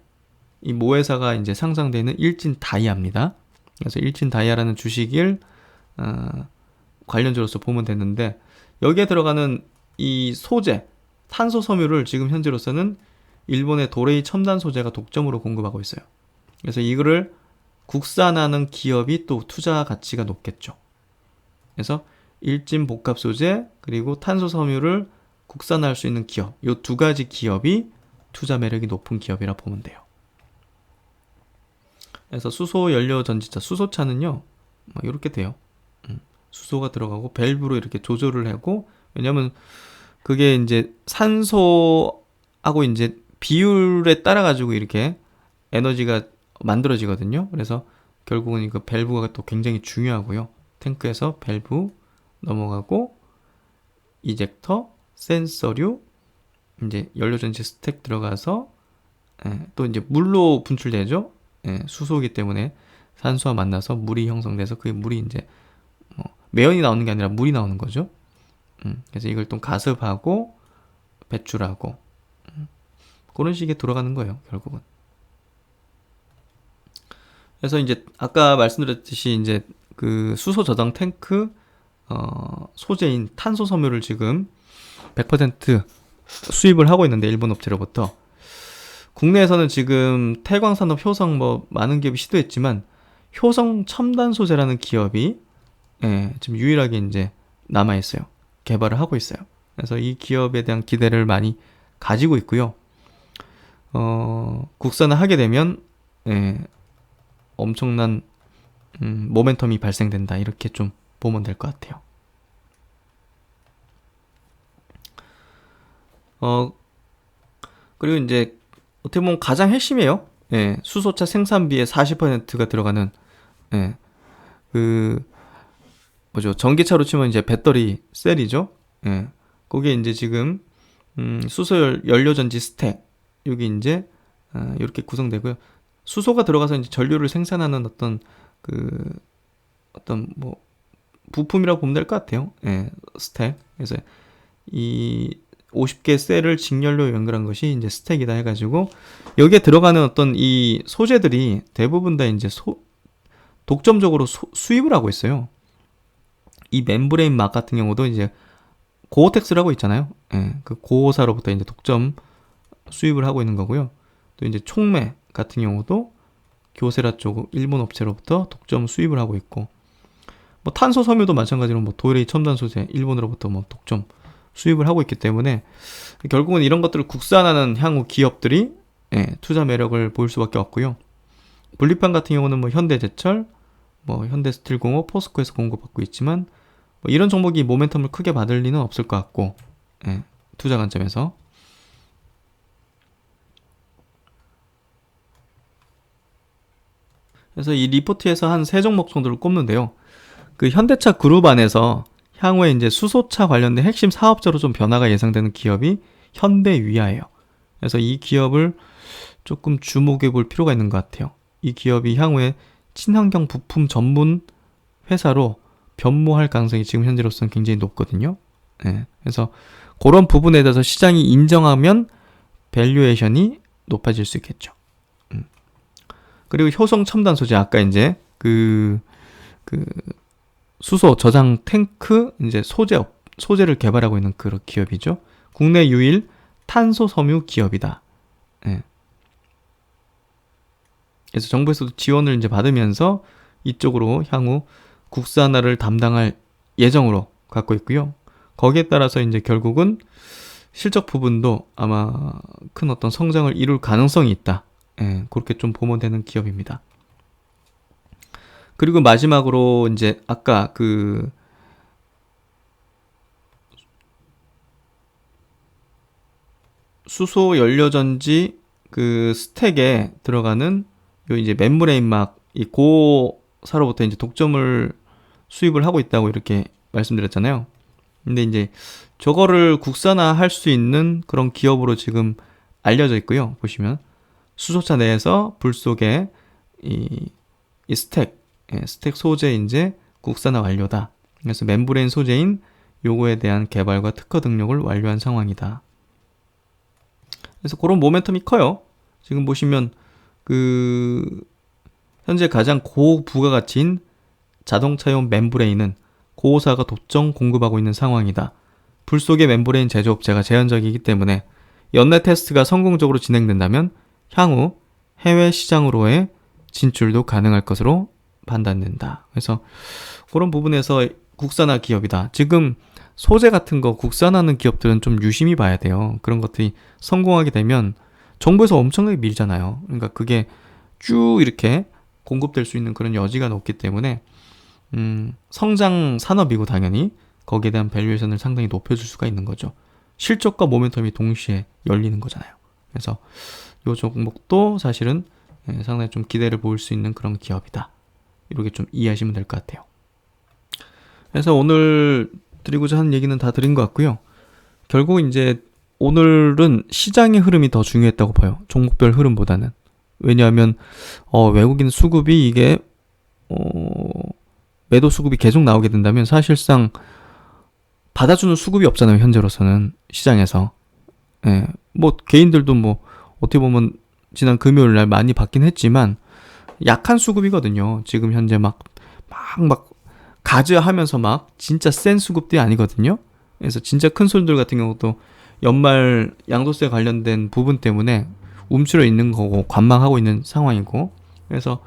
이 모회사가 이제 상장되어 있는 일진다이아입니다. 그래서 일진다이아라는 주식을 관련주로서 보면 되는데 여기에 들어가는 이 소재, 탄소 섬유를 지금 현재로서는 일본의 도레이 첨단 소재가 독점으로 공급하고 있어요. 그래서 이거를 국산하는 기업이 또 투자 가치가 높겠죠. 그래서 일진 복합 소재 그리고 탄소 섬유를 국산화할 수 있는 기업, 이 두 가지 기업이 투자 매력이 높은 기업이라 보면 돼요. 그래서 수소 연료 전지차, 수소차는요, 이렇게 돼요. 수소가 들어가고 밸브로 이렇게 조절을 하고, 왜냐면 그게 이제 산소하고 이제 비율에 따라 가지고 이렇게 에너지가 만들어지거든요. 그래서 결국은 이거 밸브가 또 굉장히 중요하고요. 탱크에서 밸브 넘어가고 이젝터, 센서류, 이제 연료전지 스택 들어가서 또 이제 물로 분출되죠. 수소이기 때문에 산소와 만나서 물이 형성돼서 그 물이 이제 매연이 나오는 게 아니라 물이 나오는 거죠. 그래서 이걸 또 가습하고 배출하고 그런 식의 돌아가는 거예요, 결국은. 그래서 이제 아까 말씀드렸듯이 이제 그 수소 저장 탱크 소재인 탄소 섬유를 지금 100% 수입을 하고 있는데 일본 업체로부터 국내에서는 지금 태광산업, 효성 뭐 많은 기업이 시도했지만 효성 첨단 소재라는 기업이 지금 유일하게 이제 남아 있어요. 개발을 하고 있어요. 그래서 이 기업에 대한 기대를 많이 가지고 있고요. 국산화하게 되면 엄청난 모멘텀이 발생된다 이렇게 좀 보면 될 것 같아요. 그리고 이제 어떻게 보면 가장 핵심이에요. 수소차 생산비의 40%가 들어가는 전기차로 치면 이제 배터리 셀이죠. 그게 이제 지금 수소 연료전지 스택 여기 이제 이렇게 구성되고요. 수소가 들어가서 이제 전류를 생산하는 어떤 뭐 부품이라고 보면 될 것 같아요. 스택. 그래서 이 50개 셀을 직렬로 연결한 것이 이제 스택이다 해가지고 여기에 들어가는 어떤 이 소재들이 대부분 다 이제 독점적으로 수입을 하고 있어요. 이 멤브레인 막 같은 경우도 이제 고어텍스라고 있잖아요. 그 고사로부터 이제 독점 수입을 하고 있는 거고요. 또 이제 촉매 같은 경우도 교세라 쪽 일본 업체로부터 독점 수입을 하고 있고, 뭐 탄소 섬유도 마찬가지로 뭐 도레이 첨단 소재 일본으로부터 뭐 독점 수입을 하고 있기 때문에 결국은 이런 것들을 국산화하는 향후 기업들이 투자 매력을 보일 수밖에 없고요. 분리판 같은 경우는 뭐 현대제철, 뭐 현대스틸공업, 포스코에서 공급받고 있지만 뭐 이런 종목이 모멘텀을 크게 받을 리는 없을 것 같고, 예, 투자 관점에서. 그래서 이 리포트에서 한 세 종목 정도를 꼽는데요. 그 현대차 그룹 안에서 향후에 이제 수소차 관련된 핵심 사업자로 좀 변화가 예상되는 기업이 현대위아예요. 그래서 이 기업을 조금 주목해 볼 필요가 있는 것 같아요. 이 기업이 향후에 친환경 부품 전문 회사로 변모할 가능성이 지금 현재로서는 굉장히 높거든요. 네, 그래서 그런 부분에 대해서 시장이 인정하면 밸류에이션이 높아질 수 있겠죠. 그리고 효성 첨단 소재, 아까 이제 그 수소 저장 탱크 이제 소재를 개발하고 있는 그런 기업이죠. 국내 유일 탄소 섬유 기업이다. 예. 그래서 정부에서도 지원을 이제 받으면서 이쪽으로 향후 국산화를 담당할 예정으로 갖고 있고요. 거기에 따라서 이제 결국은 실적 부분도 아마 큰 어떤 성장을 이룰 가능성이 있다. 예, 그렇게 좀 보면 되는 기업입니다. 그리고 마지막으로 이제 아까 그 수소 연료전지 그 스택에 들어가는 요 이제 멤브레인 막 이 고사로부터 이제 독점을 수입을 하고 있다고 이렇게 말씀드렸잖아요. 근데 이제 저거를 국산화할 수 있는 그런 기업으로 지금 알려져 있고요. 보시면 수소차 내에서 불 속에 이 스택 소재 이제 국산화 완료다. 그래서 멤브레인 소재인 요거에 대한 개발과 특허 등록을 완료한 상황이다. 그래서 그런 모멘텀이 커요. 지금 보시면 그 현재 가장 고부가가치인 자동차용 멤브레인은 고사가 독점 공급하고 있는 상황이다. 불 속의 멤브레인 제조업체가 제한적이기 때문에 연내 테스트가 성공적으로 진행된다면 향후 해외 시장으로의 진출도 가능할 것으로 판단된다. 그래서 그런 부분에서 국산화 기업이다. 지금 소재 같은 거 국산화하는 기업들은 좀 유심히 봐야 돼요. 그런 것들이 성공하게 되면 정부에서 엄청나게 밀잖아요. 그러니까 그게 쭉 이렇게 공급될 수 있는 그런 여지가 높기 때문에 성장 산업이고 당연히 거기에 대한 밸류에이션을 상당히 높여줄 수가 있는 거죠. 실적과 모멘텀이 동시에 열리는 거잖아요. 그래서 이 종목도 사실은 상당히 좀 기대를 보일 수 있는 그런 기업이다. 이렇게 좀 이해하시면 될 것 같아요. 그래서 오늘 드리고자 하는 얘기는 다 드린 것 같고요. 결국 이제 오늘은 시장의 흐름이 더 중요했다고 봐요. 종목별 흐름보다는. 왜냐하면 외국인 수급이 이게 매도 수급이 계속 나오게 된다면 사실상 받아주는 수급이 없잖아요. 현재로서는 시장에서. 예, 뭐 개인들도 뭐 어떻게 보면 지난 금요일 날 많이 받긴 했지만 약한 수급이거든요. 지금 현재 막 가즈하면서 막 진짜 센 수급들이 아니거든요. 그래서 진짜 큰 손들 같은 경우도 연말 양도세 관련된 부분 때문에 움츠려 있는 거고 관망하고 있는 상황이고, 그래서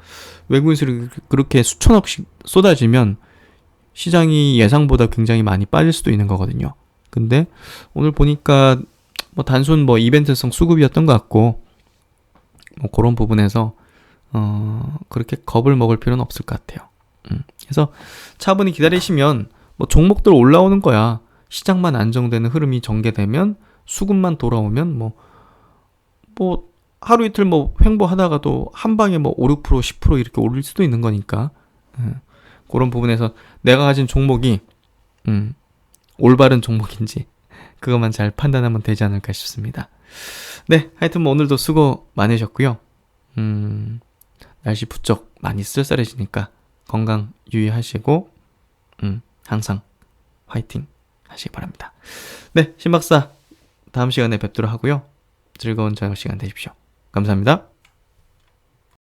외국인 수익이 그렇게 수천억씩 쏟아지면 시장이 예상보다 굉장히 많이 빠질 수도 있는 거거든요. 근데 오늘 보니까 뭐 단순 뭐 이벤트성 수급이었던 것 같고, 뭐 그런 부분에서 그렇게 겁을 먹을 필요는 없을 것 같아요. 그래서 차분히 기다리시면 뭐 종목들 올라오는 거야. 시장만 안정되는 흐름이 전개되면 수급만 돌아오면 뭐 하루 이틀 뭐 횡보하다가도 한 방에 뭐 5, 6%, 10% 이렇게 오를 수도 있는 거니까 그런 부분에서 내가 가진 종목이 올바른 종목인지 그것만 잘 판단하면 되지 않을까 싶습니다. 네, 하여튼 뭐 오늘도 수고 많으셨고요. 날씨 부쩍 많이 쌀쌀해지니까 건강 유의하시고 항상 화이팅 하시기 바랍니다. 네, 신박사 다음 시간에 뵙도록 하고요. 즐거운 저녁 시간 되십시오. 감사합니다.